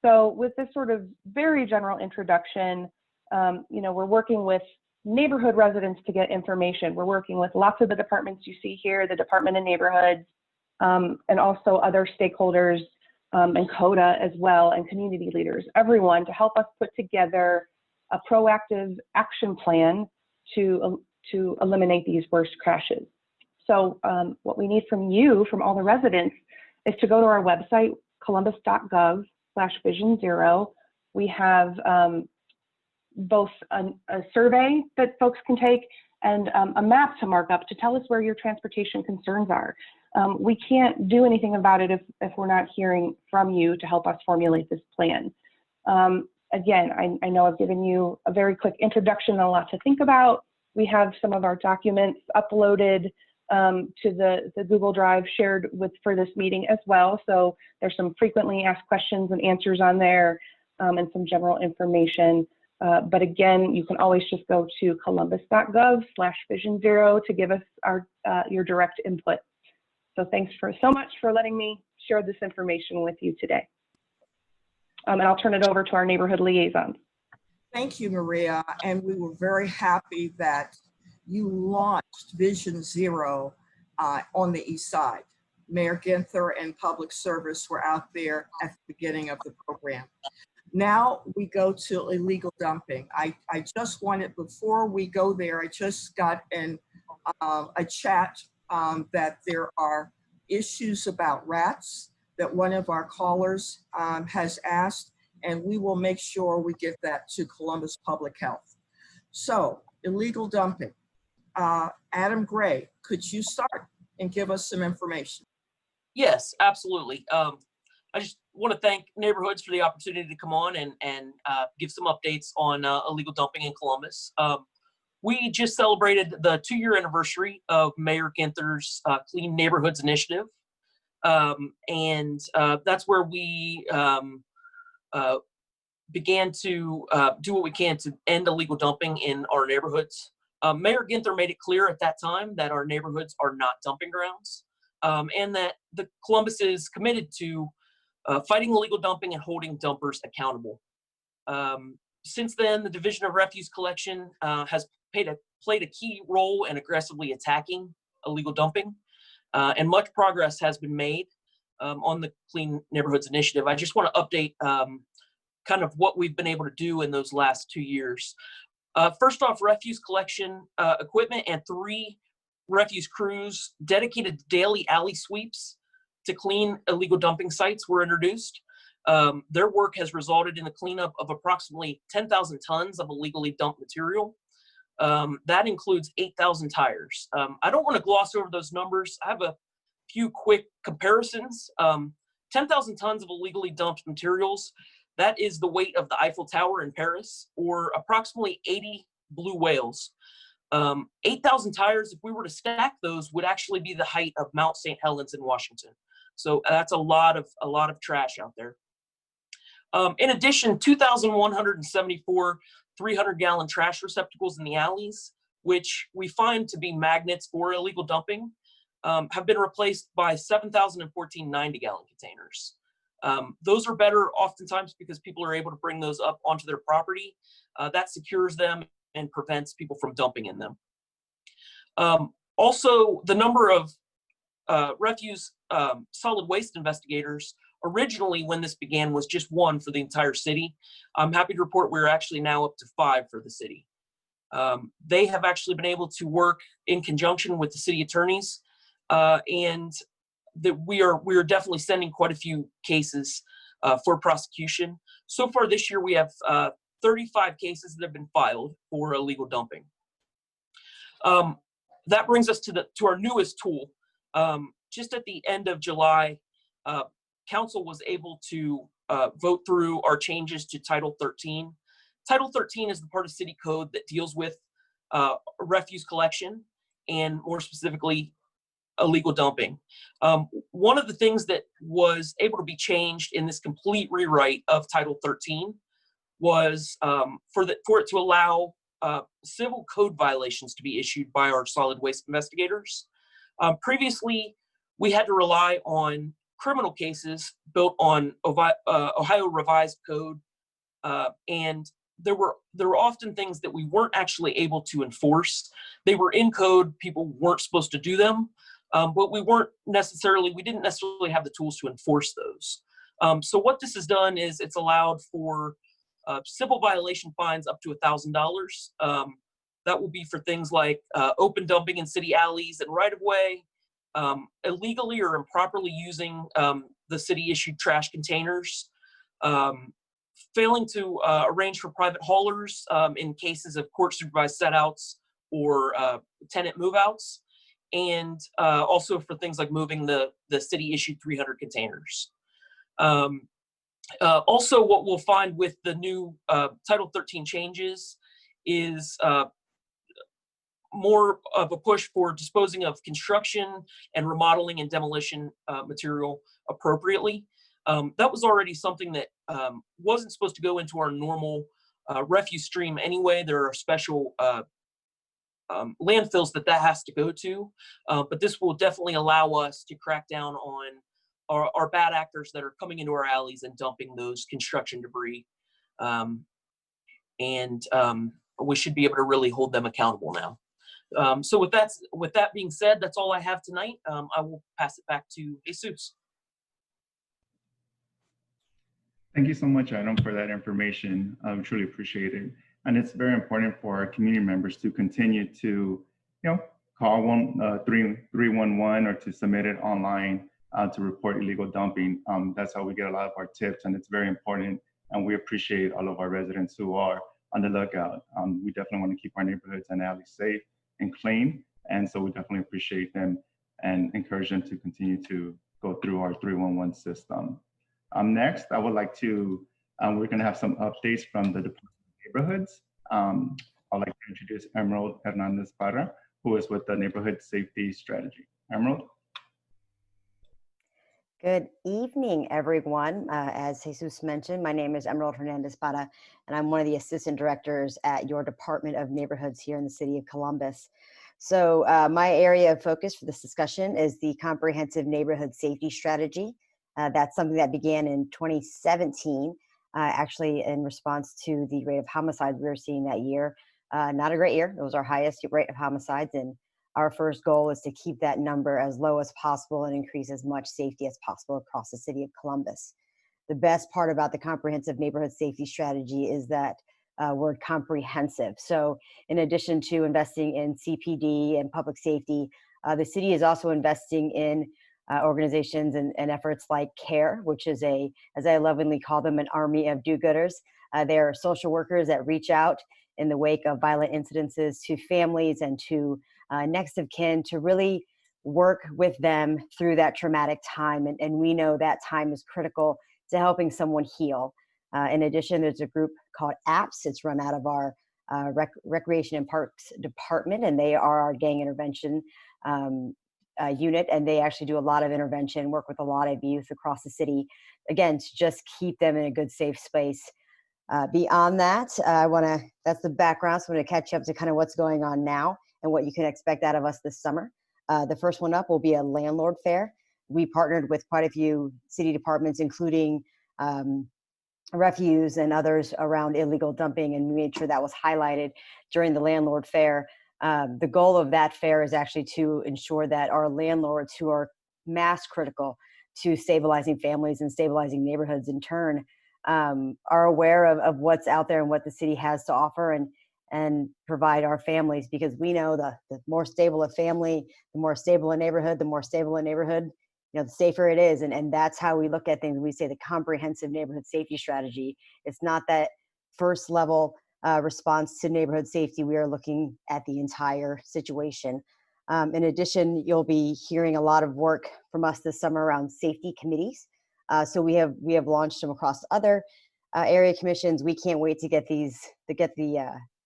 So with this sort of very general introduction, we're working with neighborhood residents to get information. We're working with lots of the departments you see here, the Department of Neighborhoods, and also other stakeholders and CODA as well, and community leaders, everyone to help us put together a proactive action plan to eliminate these worst crashes. So what we need from you, from all the residents, is to go to our website, columbus.gov/vision0. We have both a survey that folks can take and a map to mark up to tell us where your transportation concerns are. We can't do anything about it if we're not hearing from you to help us formulate this plan. Again, I know I've given you a very quick introduction and a lot to think about. We have some of our documents uploaded to the Google Drive shared for this meeting as well. So there's some frequently asked questions and answers on there and some general information. But again, you can always just go to columbus.gov/vision0 to give us your direct input. So thanks so much for letting me share this information with you today. And I'll turn it over to our neighborhood liaisons. Thank you, Maria. And we were very happy that you launched Vision Zero on the East Side. Mayor Ginther and Public Service were out there at the beginning of the program. Now we go to illegal dumping. I just wanted, before we go there, I just got a chat that there are issues about rats that one of our callers has asked, and we will make sure we get that to Columbus Public Health. So, illegal dumping. Adam Gray, could you start and give us some information? Yes, absolutely. I just want to thank Neighborhoods for the opportunity to come on and give some updates on illegal dumping in Columbus. We just celebrated the 2-year anniversary of Mayor Ginther's Clean Neighborhoods Initiative. And that's where we began to do what we can to end illegal dumping in our neighborhoods. Mayor Ginther made it clear at that time that our neighborhoods are not dumping grounds, and that the Columbus is committed to fighting illegal dumping and holding dumpers accountable. Since then, the Division of Refuse Collection has played a key role in aggressively attacking illegal dumping, and much progress has been made on the Clean Neighborhoods Initiative. I just want to update kind of what we've been able to do in those last 2 years. First off, refuse collection equipment and 3 refuse crews dedicated to daily alley sweeps to clean illegal dumping sites were introduced. Their work has resulted in the cleanup of approximately 10,000 tons of illegally dumped material. That includes 8,000 tires. I don't want to gloss over those numbers. I have a few quick comparisons. 10,000 tons of illegally dumped materials, that is the weight of the Eiffel Tower in Paris, or approximately 80 blue whales. 8,000 tires, if we were to stack those, would actually be the height of Mount St. Helens in Washington. So that's a lot of trash out there. In addition, 2,174 300-gallon trash receptacles in the alleys, which we find to be magnets for illegal dumping, have been replaced by 7,014 90-gallon containers. Those are better oftentimes because people are able to bring those up onto their property. That secures them and prevents people from dumping in them. Also, the number of refuse solid waste investigators, originally when this began was just one for the entire city. I'm happy to report we're actually now up to 5 for the city. They have actually been able to work in conjunction with the city attorneys, and that we are definitely sending quite a few cases for prosecution. So far this year, we have 35 cases that have been filed for illegal dumping. That brings us to our newest tool. Just at the end of July, Council was able to vote through our changes to Title 13. Title 13 is the part of city code that deals with refuse collection and more specifically illegal dumping. One of the things that was able to be changed in this complete rewrite of Title 13 was for it to allow civil code violations to be issued by our solid waste investigators. Previously, we had to rely on criminal cases built on Ohio Revised Code, and there were often things that we weren't actually able to enforce. They were in code, people weren't supposed to do them, but we didn't necessarily have the tools to enforce those. So what this has done is it's allowed for civil violation fines up to $1,000. That will be for things like open dumping in city alleys and right-of-way, illegally or improperly using the city-issued trash containers, failing to arrange for private haulers in cases of court-supervised set-outs or tenant move-outs, and also for things like moving the city-issued 300 containers. Also, what we'll find with the new Title 13 changes is more of a push for disposing of construction and remodeling and demolition material appropriately. That was already something that wasn't supposed to go into our normal refuse stream anyway. There are special landfills that has to go to, but this will definitely allow us to crack down on our bad actors that are coming into our alleys and dumping those construction debris. And we should be able to really hold them accountable now. So with that being said, that's all I have tonight. I will pass it back to Jesus. Thank you so much, Adam, for that information. I truly appreciate it. And it's very important for our community members to continue to, call 311 or to submit it online to report illegal dumping. That's how we get a lot of our tips, and it's very important. And we appreciate all of our residents who are on the lookout. We definitely want to keep our neighborhoods and alleys safe and clean. And so we definitely appreciate them and encourage them to continue to go through our 311 system. Next, I would like to, we're going to have some updates from the Department of Neighborhoods. I'd like to introduce Emerald Hernandez, who is with the Neighborhood Safety Strategy. Emerald. Good evening, everyone. As Jesus mentioned, my name is Emerald Hernandez, and I'm one of the assistant directors at your Department of Neighborhoods here in the city of Columbus. So my area of focus for this discussion is the Comprehensive Neighborhood Safety Strategy. That's something that began in 2017, actually in response to the rate of homicides we were seeing that year. Not a great year. It was our highest rate of homicides, and our first goal is to keep that number as low as possible and increase as much safety as possible across the city of Columbus. The best part about the Comprehensive Neighborhood Safety Strategy is that word comprehensive. So in addition to investing in CPD and public safety, the city is also investing in organizations and efforts like CARE, which is as I lovingly call them, an army of do-gooders. They are social workers that reach out in the wake of violent incidences to families and to next of kin to really work with them through that traumatic time. And we know that time is critical to helping someone heal. In addition, there's a group called APS. It's run out of our Recreation and Parks Department, and they are our gang intervention unit, and they actually do a lot of intervention, work with a lot of youth across the city, again, to just keep them in a good, safe space. Beyond that, that's the background, so I'm gonna catch you up to kind of what's going on now and what you can expect out of us this summer. The first one up will be a Landlord Fair. We partnered with quite a few city departments, including refuse and others around illegal dumping, and we made sure that was highlighted during the Landlord Fair. The goal of that fair is actually to ensure that our landlords who are mass critical to stabilizing families and stabilizing neighborhoods in turn are aware of what's out there and what the city has to offer and provide our families, because we know the more stable a family, the more stable a neighborhood, the safer it is. And that's how we look at things. We say the comprehensive neighborhood safety strategy. It's not that first level response to neighborhood safety. We are looking at the entire situation. In addition, you'll be hearing a lot of work from us this summer around safety committees. So we have launched them across other area commissions. We can't wait to get the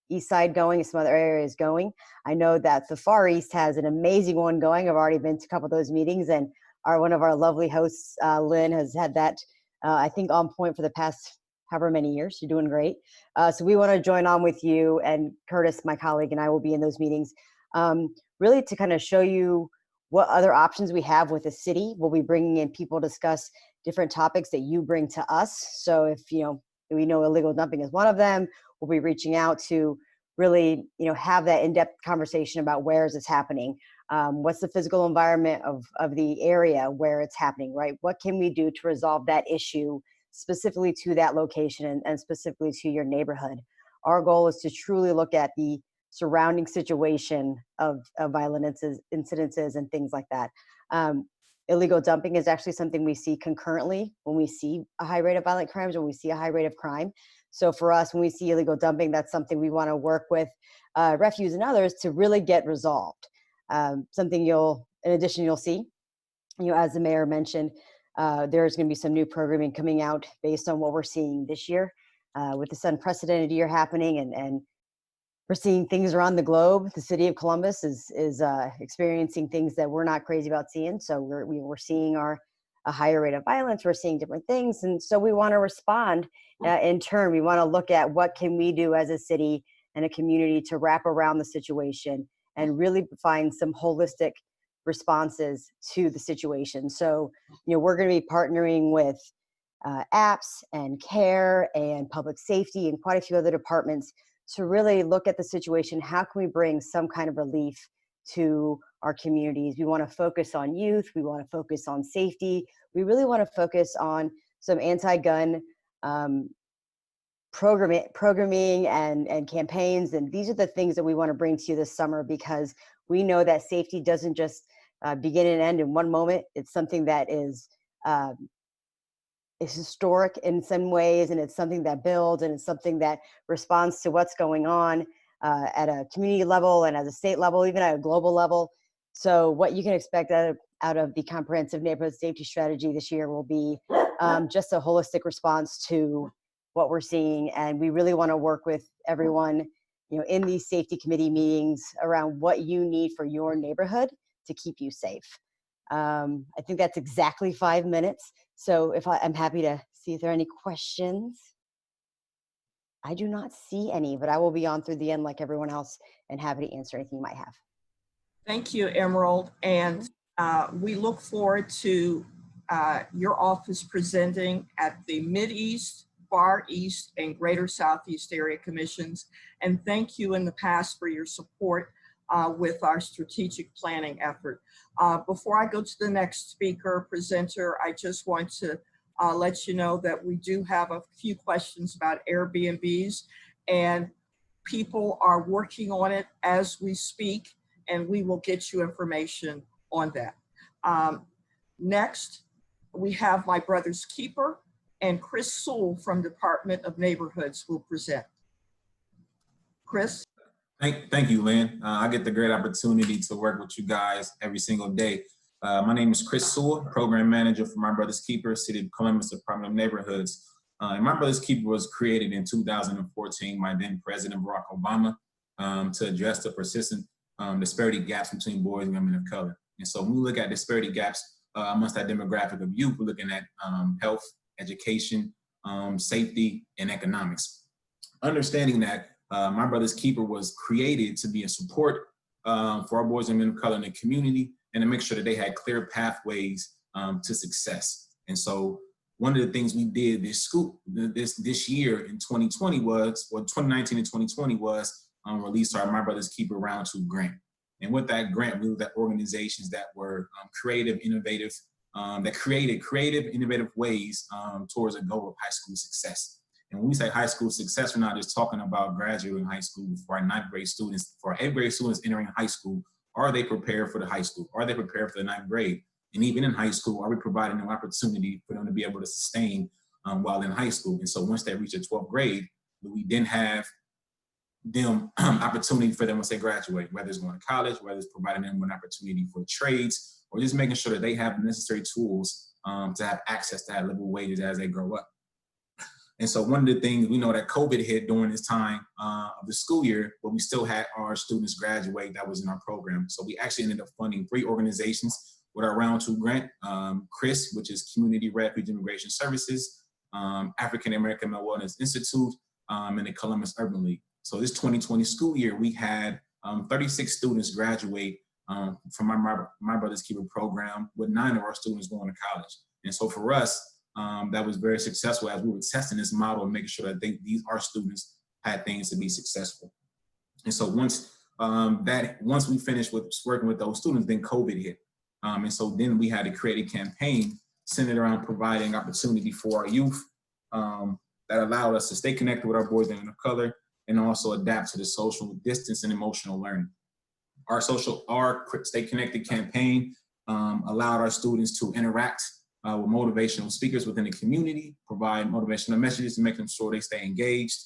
East Side going and some other areas going. I know that the Far East has an amazing one going. I've already been to a couple of those meetings, and one of our lovely hosts, Lynn, has had that, I think, on point for the past however many years. You're doing great. So we want to join on with you, and Curtis, my colleague, and I will be in those meetings, really to kind of show you what other options we have with the city. We'll be bringing in people to discuss different topics that you bring to us. So if, we know illegal dumping is one of them, we'll be reaching out to really, have that in-depth conversation about where is this happening. What's the physical environment of the area where it's happening, right? What can we do to resolve that issue specifically to that location and specifically to your neighborhood? Our goal is to truly look at the surrounding situation of violent incidences and things like that. Illegal dumping is actually something we see concurrently when we see a high rate of violent crimes, when we see a high rate of crime. So for us, when we see illegal dumping, that's something we want to work with Refuse and others to really get resolved. Something in addition, you'll see, as the mayor mentioned, there's going to be some new programming coming out based on what we're seeing this year with this unprecedented year happening, and we're seeing things around the globe. The city of Columbus is experiencing things that we're not crazy about seeing. So we're seeing a higher rate of violence. We're seeing different things, and so we want to respond in turn. We want to look at what can we do as a city and a community to wrap around the situation and really find some holistic responses to the situation. So, we're going to be partnering with apps and care and public safety and quite a few other departments to really look at the situation. How can we bring some kind of relief to our communities? We want to focus on youth. We want to focus on safety. We really want to focus on some anti-gun programming and campaigns. And these are the things that we want to bring to you this summer, because we know that safety doesn't just begin and end in one moment. It's something that is historic in some ways, and it's something that builds, and it's something that responds to what's going on at a community level and at a state level, even at a global level. So what you can expect out of the comprehensive neighborhood safety strategy this year will be just a holistic response to what we're seeing. And we really want to work with everyone, in these safety committee meetings around what you need for your neighborhood to keep you safe. I think that's exactly 5 minutes. So I'm happy to see if there are any questions. I do not see any, but I will be on through the end like everyone else and happy to answer anything you might have. Thank you, Emerald. And we look forward to your office presenting at the Mideast, Far East, and Greater Southeast Area Commissions. And thank you in the past for your support with our strategic planning effort. Before I go to the next speaker, presenter, I just want to let you know that we do have a few questions about Airbnbs, and people are working on it as we speak, and we will get you information on that. Next, we have my brother's keeper, and Chris Sewell from Department of Neighborhoods will present. Chris? Thank you, Lynn. I get the great opportunity to work with you guys every single day. My name is Chris Sewell, Program Manager for My Brother's Keeper, City of Columbus Department of Neighborhoods. And My Brother's Keeper was created in 2014 by then President Barack Obama to address the persistent disparity gaps between boys and women of color. And so when we look at disparity gaps amongst that demographic of youth, we're looking at health, education, safety, and economics. Understanding that My Brother's Keeper was created to be a support for our boys and men of color in the community, and to make sure that they had clear pathways to success. And so one of the things we did this year in 2020 was, well, 2019 and 2020 was released our My Brother's Keeper Round 2 grant. And with that grant, we looked at organizations that were creative, innovative, that created creative, innovative ways towards a goal of high school success. And when we say high school success, we're not just talking about graduating high school. For our 9th grade students, for our 8th grade students entering high school, are they prepared for the high school? Are they prepared for the 9th grade? And even in high school, are we providing an opportunity for them to be able to sustain while in high school? And so once they reach the 12th grade, we then have them opportunity for them once they graduate, whether it's going to college, whether it's providing them with an opportunity for trades, or just making sure that they have the necessary tools to have access to have livable wages as they grow up. And so one of the things, we know that COVID hit during this time of the school year, but we still had our students graduate that was in our program. So we actually ended up funding 3 organizations with our Round 2 grant, CRIS, which is Community Refuge Immigration Services, African American Mental Wellness Institute, and the Columbus Urban League. So this 2020 school year, we had 36 students graduate from our My Brother's Keeper program, with 9 of our students going to college. And so for us, that was very successful as we were testing this model and making sure that our students had things to be successful. And so once we finished with working with those students, then COVID hit. And so then we had to create a campaign centered around providing opportunity for our youth that allowed us to stay connected with our boys and men of color, and also adapt to the social distance and emotional learning. Our Stay Connected campaign allowed our students to interact with motivational speakers within the community, provide motivational messages to make them sure they stay engaged.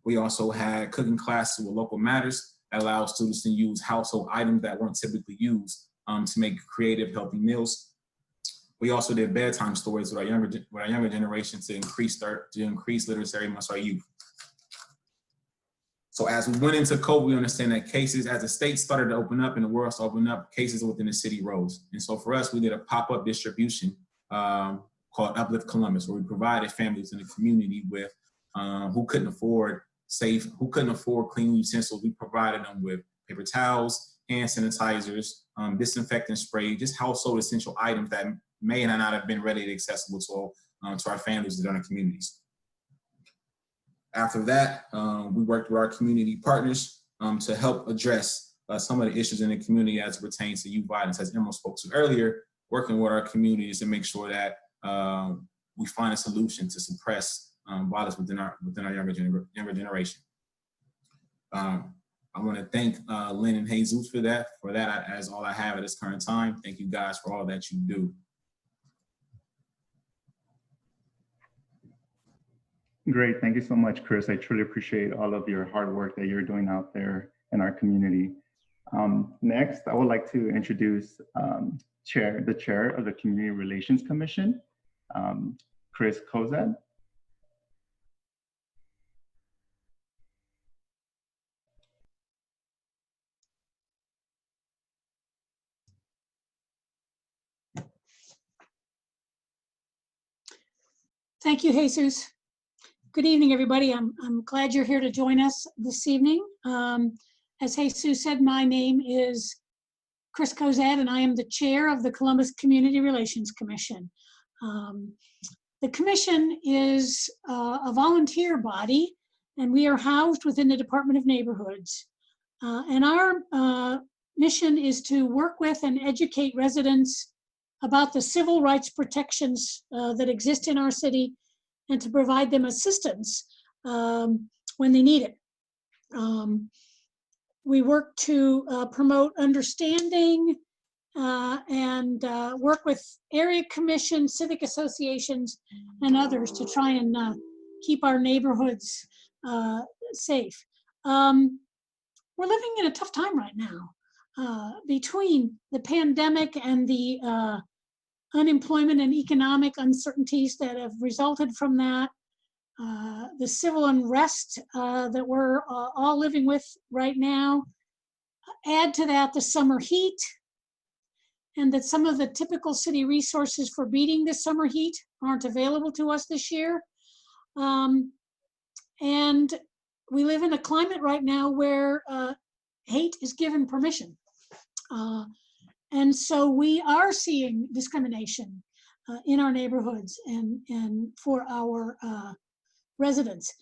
We also had cooking classes with local matters that allow students to use household items that weren't typically used to make creative, healthy meals. We also did bedtime stories with our younger generation to increase literacy amongst our youth. So as we went into COVID, we understand that cases, as the state started to open up and the world started to open up, cases within the city rose. And so for us, we did a pop-up distribution called Uplift Columbus, where we provided families in the community with who couldn't afford clean utensils. We provided them with paper towels, hand sanitizers, disinfectant spray, just household essential items that may not have been readily accessible to our families in our communities. After that, we worked with our community partners to help address some of the issues in the community as it pertains to youth violence. As Emerald spoke to earlier, working with our communities to make sure that we find a solution to suppress violence within our younger generation. I want to thank Lynn and Jesus for that. As all I have at this current time. Thank you guys for all that you do. Great, thank you so much, Chris. I truly appreciate all of your hard work that you're doing out there in our community. Next, I would like to introduce the chair of the Community Relations Commission, Chris Cozad. Thank you, Jesus. Good evening, everybody. I'm glad you're here to join us this evening. As Jesus said, my name is Chris Cozad, and I am the chair of the Columbus Community Relations Commission. The commission is a volunteer body, and we are housed within the Department of Neighborhoods. And our mission is to work with and educate residents about the civil rights protections that exist in our city, and to provide them assistance when they need it. We work to promote understanding and work with area commissions, civic associations, and others to try and keep our neighborhoods safe. We're living in a tough time right now. Between the pandemic and the unemployment and economic uncertainties that have resulted from that, the civil unrest that we're all living with right now, add to that the summer heat, and that some of the typical city resources for beating the summer heat aren't available to us this year. And we live in a climate right now where hate is given permission. And so we are seeing discrimination in our neighborhoods and for our residents.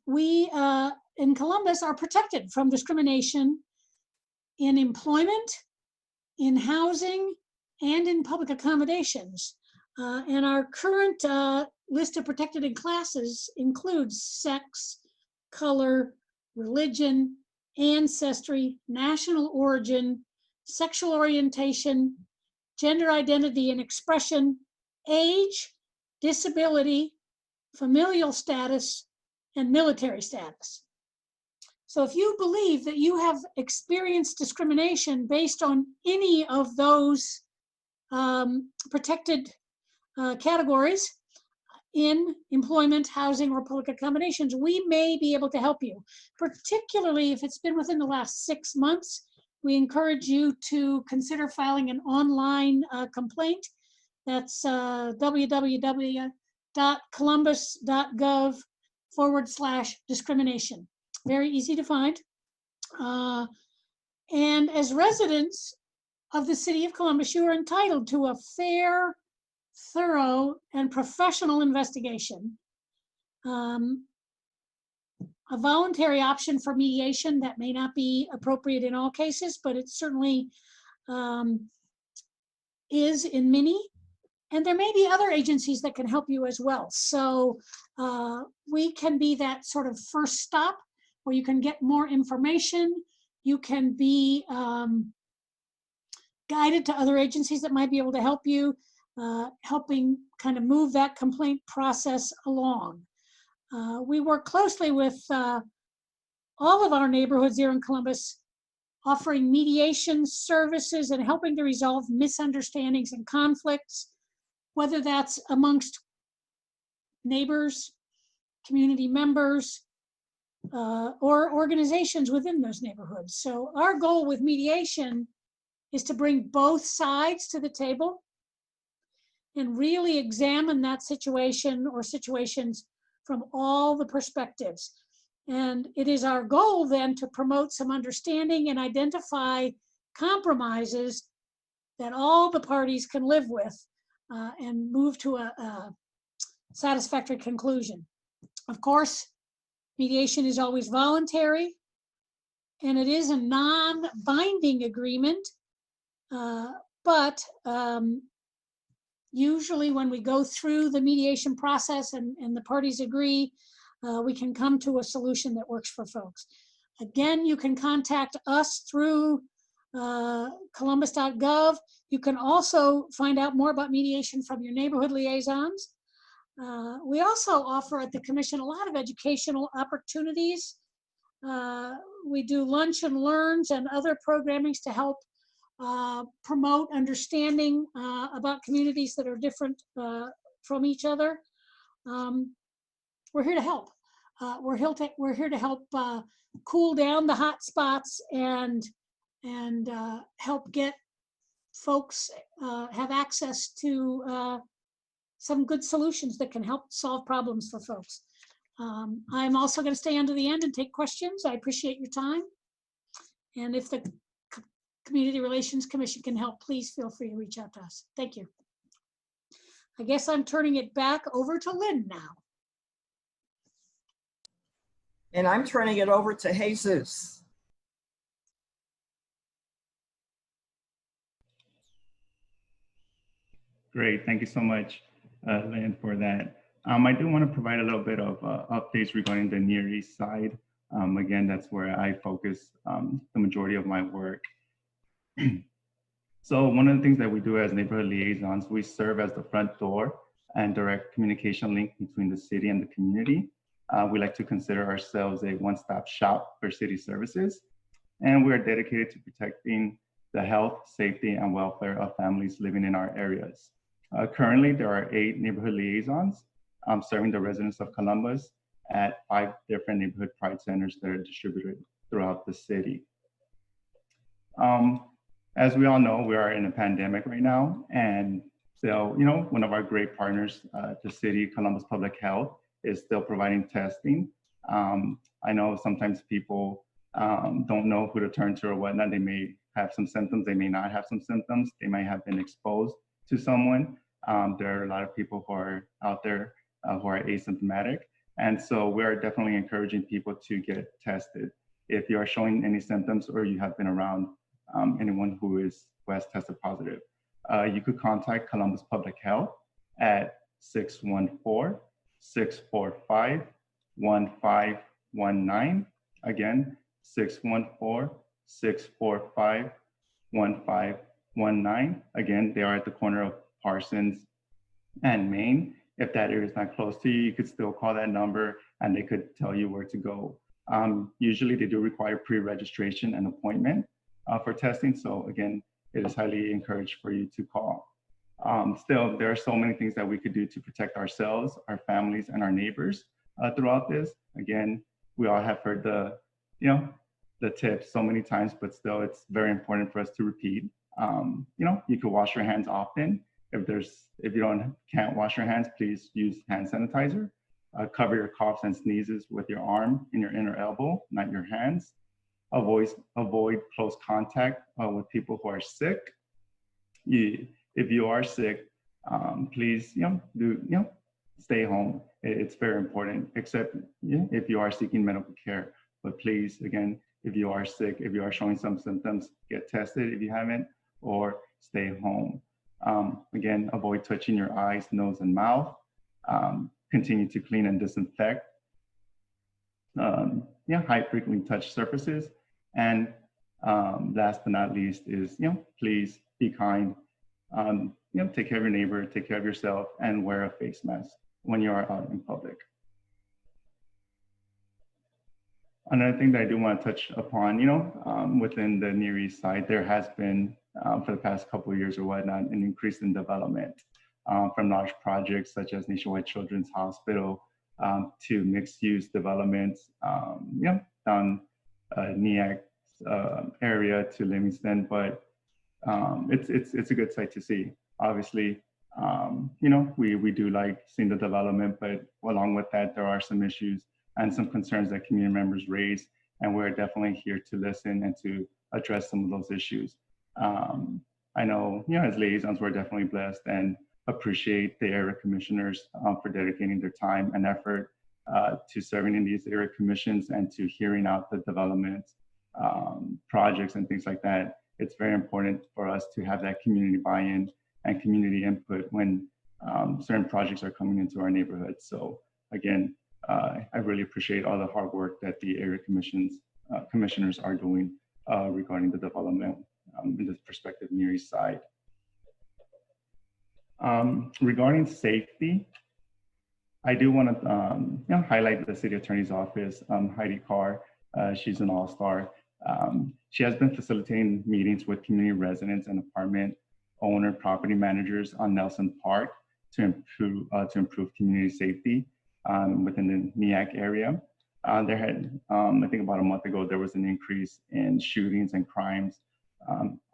We in Columbus are protected from discrimination in employment, in housing, and in public accommodations. And our current list of protected classes includes sex, color, religion, ancestry, national origin, sexual orientation, gender identity and expression, age, disability, familial status, and military status. So if you believe that you have experienced discrimination based on any of those protected categories in employment, housing, or public accommodations, we may be able to help you. Particularly if it's been within the last 6 months, we encourage you to consider filing an online complaint. That's www.columbus.gov/discrimination. Very easy to find. And as residents of the city of Columbus, you are entitled to a fair, thorough, and professional investigation. A voluntary option for mediation that may not be appropriate in all cases, but it certainly is in many. And there may be other agencies that can help you as well. So we can be that sort of first stop where you can get more information. You can be guided to other agencies that might be able to help you, helping kind of move that complaint process along. We work closely with all of our neighborhoods here in Columbus, offering mediation services and helping to resolve misunderstandings and conflicts, whether that's amongst neighbors, community members, or organizations within those neighborhoods. So our goal with mediation is to bring both sides to the table and really examine that situation or situations from all the perspectives. And it is our goal then to promote some understanding and identify compromises that all the parties can live with and move to a satisfactory conclusion. Of course, mediation is always voluntary, and it is a non-binding agreement, but usually when we go through the mediation process and the parties agree, we can come to a solution that works for folks. Again, you can contact us through columbus.gov. You can also find out more about mediation from your neighborhood liaisons. We also offer at the commission a lot of educational opportunities. We do lunch and learns and other programmings to help promote understanding about communities that are different from each other. We're here to help. We're here to help cool down the hot spots and help get folks have access to some good solutions that can help solve problems for folks. I'm also going to stay unto the end and take questions. I appreciate your time. And if the Community Relations Commission can help, please feel free to reach out to us. Thank you. I guess I'm turning it back over to Lynn now. And I'm turning it over to Jesus. Great, thank you so much, Lynn, for that. I do want to provide a little bit of updates regarding the Near East Side. Again, that's where I focus the majority of my work. So one of the things that we do as neighborhood liaisons, we serve as the front door and direct communication link between the city and the community. We like to consider ourselves a one-stop shop for city services, and we are dedicated to protecting the health, safety, and welfare of families living in our areas. Currently, there are 8 neighborhood liaisons serving the residents of Columbus at 5 different neighborhood pride centers that are distributed throughout the city. As we all know, we are in a pandemic right now, and so, you know, one of our great partners, the city, Columbus Public Health, is still providing testing. I know sometimes people don't know who to turn to or whatnot. They may have some symptoms, they may not have some symptoms, they might have been exposed to someone. There are a lot of people who are out there who are asymptomatic, And so we are definitely encouraging people to get tested. If you are showing any symptoms or you have been around anyone who has tested positive, you could contact Columbus Public Health at 614-645-1519. Again, 614-645-1519. Again, they are at the corner of Parsons and Main. If that area is not close to you, you could still call that number and they could tell you where to go. Usually they do require pre-registration and appointment for testing. So again, it is highly encouraged for you to call. Still, there are so many things that we could do to protect ourselves, our families, and our neighbors throughout this. Again, we all have heard the tips so many times, but still it's very important for us to repeat. You could wash your hands often. If you can't wash your hands, please use hand sanitizer. Cover your coughs and sneezes with your arm and your inner elbow, not your hands. Avoid close contact with people who are sick. If you are sick, please stay home. It's very important, except if you are seeking medical care. But please, again, if you are sick, if you are showing some symptoms, get tested if you haven't, or stay home. Again, avoid touching your eyes, nose, and mouth. Continue to clean and disinfect. High frequently touch surfaces. And last but not least is, please be kind. Take care of your neighbor, take care of yourself, and wear a face mask when you are out in public. Another thing that I do want to touch upon, within the Near East Side, there has been, for the past couple of years or whatnot, an increase in development from large projects such as Nationwide Children's Hospital to mixed-use developments down NEAC area to Livingston, but it's a good sight to see. Obviously, we do like seeing the development, but along with that, there are some issues and some concerns that community members raise, and we're definitely here to listen and to address some of those issues. I know, as liaisons, we're definitely blessed and appreciate the area commissioners for dedicating their time and effort to serving in these area commissions and to hearing out the development projects and things like that. It's very important for us to have that community buy-in and community input when certain projects are coming into our neighborhood. So again, I really appreciate all the hard work that the area commissioners are doing regarding the development in this prospective Near East Side. Regarding safety, I do want to highlight the city attorney's office, Heidi Carr. She's an all-star. She has been facilitating meetings with community residents and apartment owner property managers on Nelson Park to improve community safety within the NEAC area. There had, I think about a month ago, there was an increase in shootings and crimes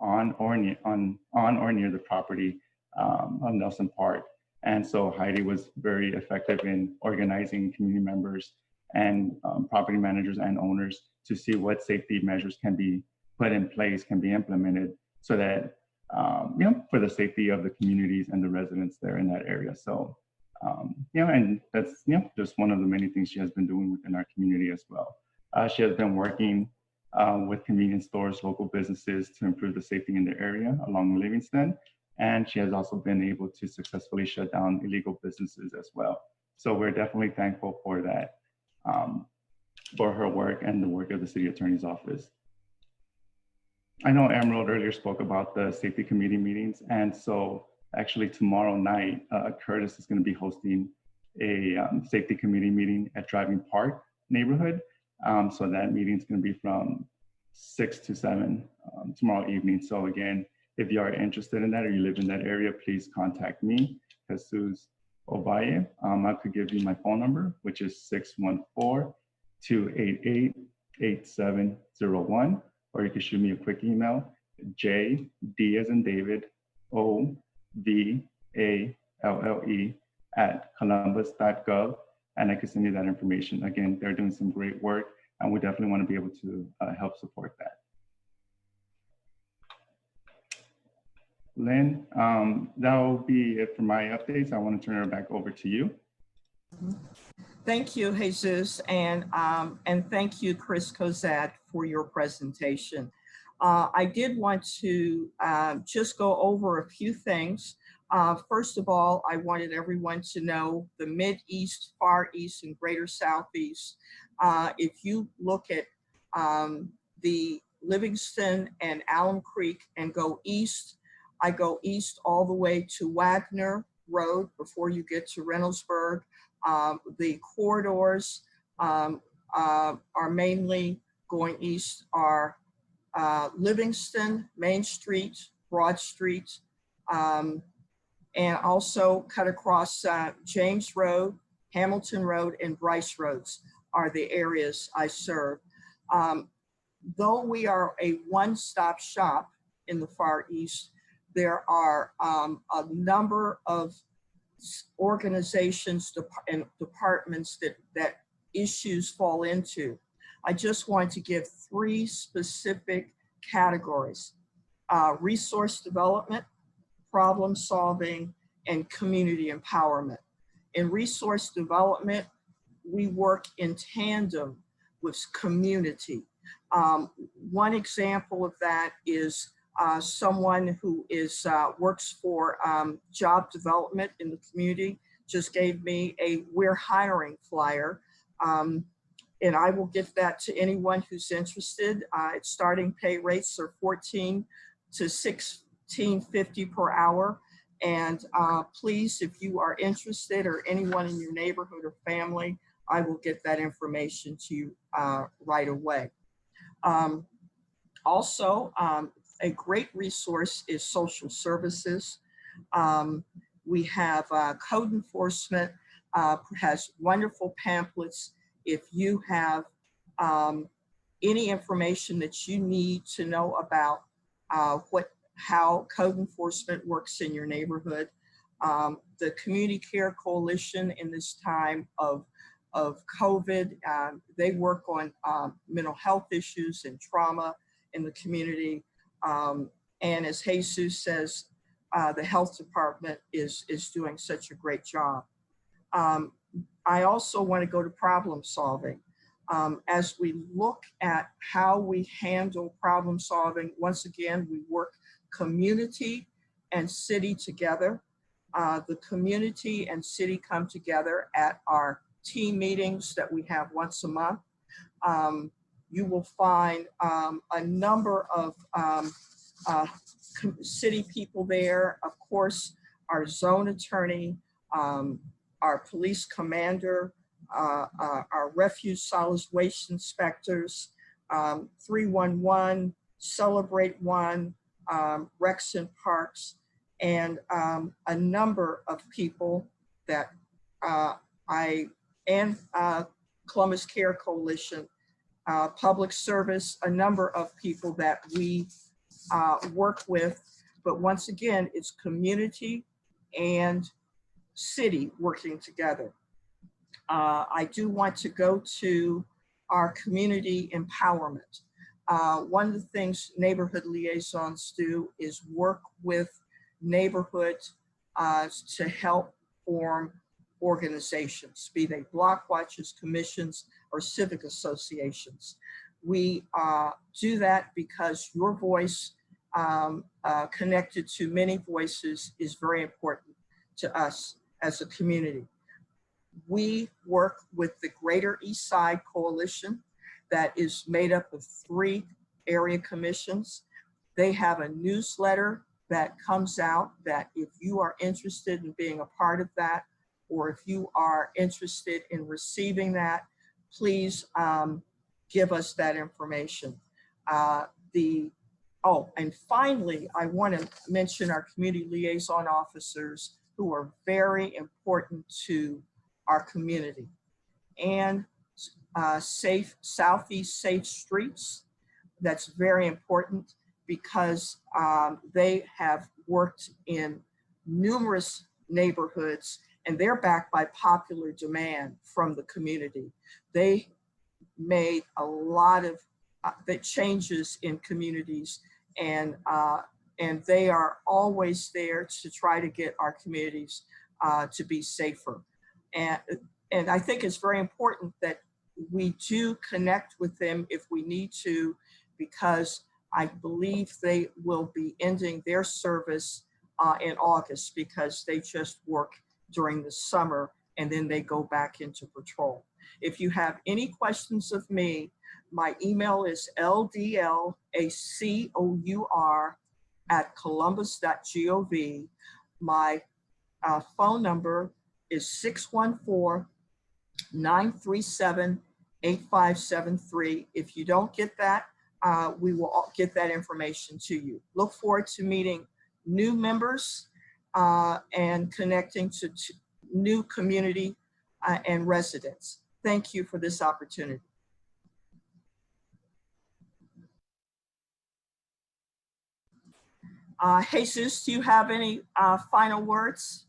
on or near the property of Nelson Park. And so Heidi was very effective in organizing community members and property managers and owners to see what safety measures can be put in place, can be implemented, so that for the safety of the communities and the residents there in that area. So and that's just one of the many things she has been doing within our community as well. She has been working with convenience stores, local businesses to improve the safety in the area along Livingston. And she has also been able to successfully shut down illegal businesses as well. So we're definitely thankful for that, for her work and the work of the city attorney's office. I know Emerald earlier spoke about the safety committee meetings. And so actually tomorrow night, Curtis is going to be hosting a safety committee meeting at Driving Park neighborhood. So that meeting is going to be from 6 to 7 tomorrow evening. So again, if you are interested in that or you live in that area, please contact me, Jesus Ovalle. I could give you my phone number, which is 614-288-8701, or you can shoot me a quick email, JD as in David, OVALLE@columbus.gov, and I can send you that information. Again, they're doing some great work, and we definitely want to be able to help support that. Lynn, that will be it for my updates. I want to turn it back over to you. Thank you, Jesus, and thank you, Chris Cozad, for your presentation. I did want to just go over a few things. First of all, I wanted everyone to know the Mid-East, Far East, and Greater Southeast. If you look at the Livingston and Alum Creek and go east, I go east all the way to Wagner Road before you get to Reynoldsburg. The corridors are mainly going east are Livingston, Main Street, Broad Street, and also cut across James Road, Hamilton Road, and Bryce Roads are the areas I serve. Though we are a one-stop shop in the Far East, there are a number of organizations and departments that issues fall into. I just want to give 3 specific categories: resource development, problem solving, and community empowerment. In resource development, we work in tandem with community. One example of that is someone who works for job development in the community just gave me a "we're hiring" flyer, and I will give that to anyone who's interested. Its starting pay rates are $14 to $16.50 per hour. And please, if you are interested, or anyone in your neighborhood or family, I will get that information to you right away. Also, a great resource is social services. We have code enforcement has wonderful pamphlets. If you have any information that you need to know about how code enforcement works in your neighborhood, the Community Care Coalition in this time of COVID, they work on mental health issues and trauma in the community. And as Jesus says, the health department is doing such a great job. I also want to go to problem solving. As we look at how we handle problem solving, once again, we work community and city together. The community and city come together at our team meetings that we have once a month. You will find a number of city people there. Of course, our zone attorney, our police commander, our refuge solid waste inspectors, 311, Celebrate One, Recs and Parks, and a number of people that Columbus Care Coalition, Public Service, a number of people that we work with. But once again, it's community and city working together. I do want to go to our community empowerment. One of the things neighborhood liaisons do is work with neighborhoods to help form organizations, be they block watches, commissions, or civic associations. We do that because your voice, connected to many voices, is very important to us as a community. We work with the Greater East Side Coalition that is made up of 3 area commissions. They have a newsletter that comes out that if you are interested in being a part of that, or if you are interested in receiving that, please give us that information. And finally, I want to mention our community liaison officers, who are very important to our community. And safe Southeast Safe Streets, that's very important because they have worked in numerous neighborhoods, and they're backed by popular demand from the community. They made a lot of the changes in communities, and they are always there to try to get our communities to be safer. And And I think it's very important that we do connect with them if we need to, because I believe they will be ending their service in August, because they just work during the summer and then they go back into patrol. If you have any questions of me, my email is ldlacour@columbus.gov. My phone number is 614-937-8573. If you don't get that, we will get that information to you. Look forward to meeting new members and connecting to new community and residents. Thank you for this opportunity. Jesus, do you have any final words?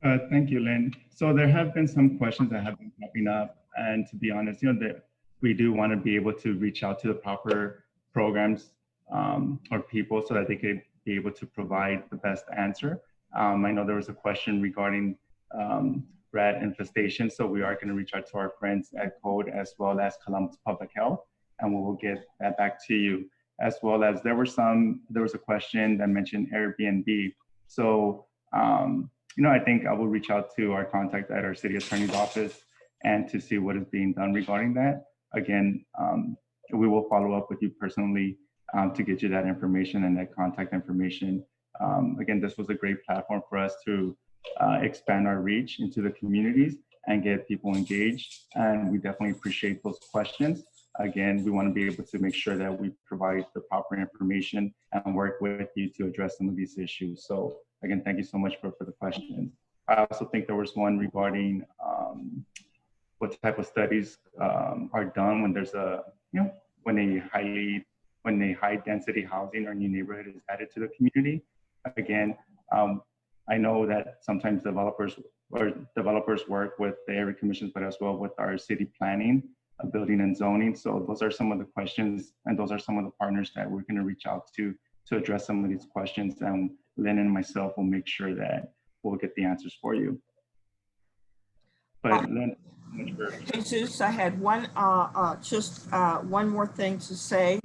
Thank you, Lynn. So there have been some questions that have been popping up, and to be honest, that we do want to be able to reach out to the proper programs or people so that they could be able to provide the best answer. I know there was a question regarding rat infestation, so we are going to reach out to our friends at Code as well as Columbus Public Health, and we will get that back to you. As well as there was a question that mentioned Airbnb. So I think I will reach out to our contact at our city attorney's office and to see what is being done regarding that. Again, we will follow up with you personally to get you that information and that contact information. Again, this was a great platform for us to expand our reach into the communities and get people engaged. And we definitely appreciate those questions. Again, we want to be able to make sure that we provide the proper information and work with you to address some of these issues. So again, thank you so much for the questions. I also think there was one regarding what type of studies are done when there's when a high density housing or new neighborhood is added to the community. Again, I know that sometimes developers work with the area commissions, but as well with our city planning, building and zoning. So those are some of the questions, and those are some of the partners that we're going to reach out to address some of these questions. And Lynn and myself will make sure that we'll get the answers for you. But Lynn, Jesus, I had one more thing to say.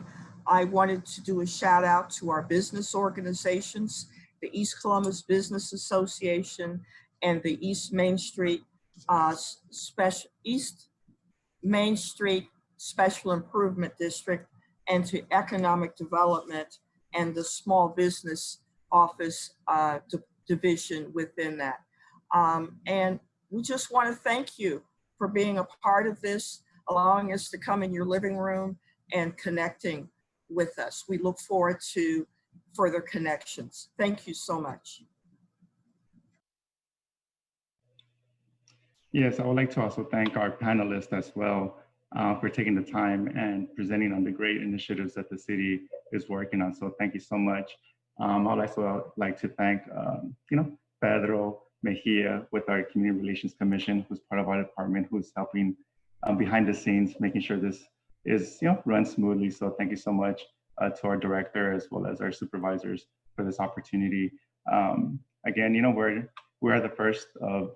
I wanted to do a shout out to our business organizations, the East Columbus Business Association and the East Main Street Special Improvement District, and to Economic Development and the Small Business Office division within that. And we just want to thank you for being a part of this, allowing us to come in your living room and connecting with us. We look forward to further connections. Thank you so much. Yes, I would like to also thank our panelists as well for taking the time and presenting on the great initiatives that the city is working on. So thank you so much. I'd also like to thank, Pedro Mejia with our Community Relations Commission, who's part of our department, who's helping behind the scenes, making sure this is, run smoothly. So thank you so much to our director as well as our supervisors for this opportunity. Again, we're the first of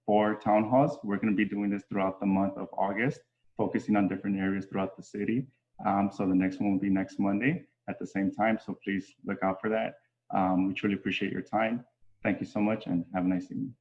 4 town halls. We're going to be doing this throughout the month of August, focusing on different areas throughout the city. So the next one will be next Monday at the same time. So please look out for that. We truly appreciate your time. Thank you so much and have a nice evening.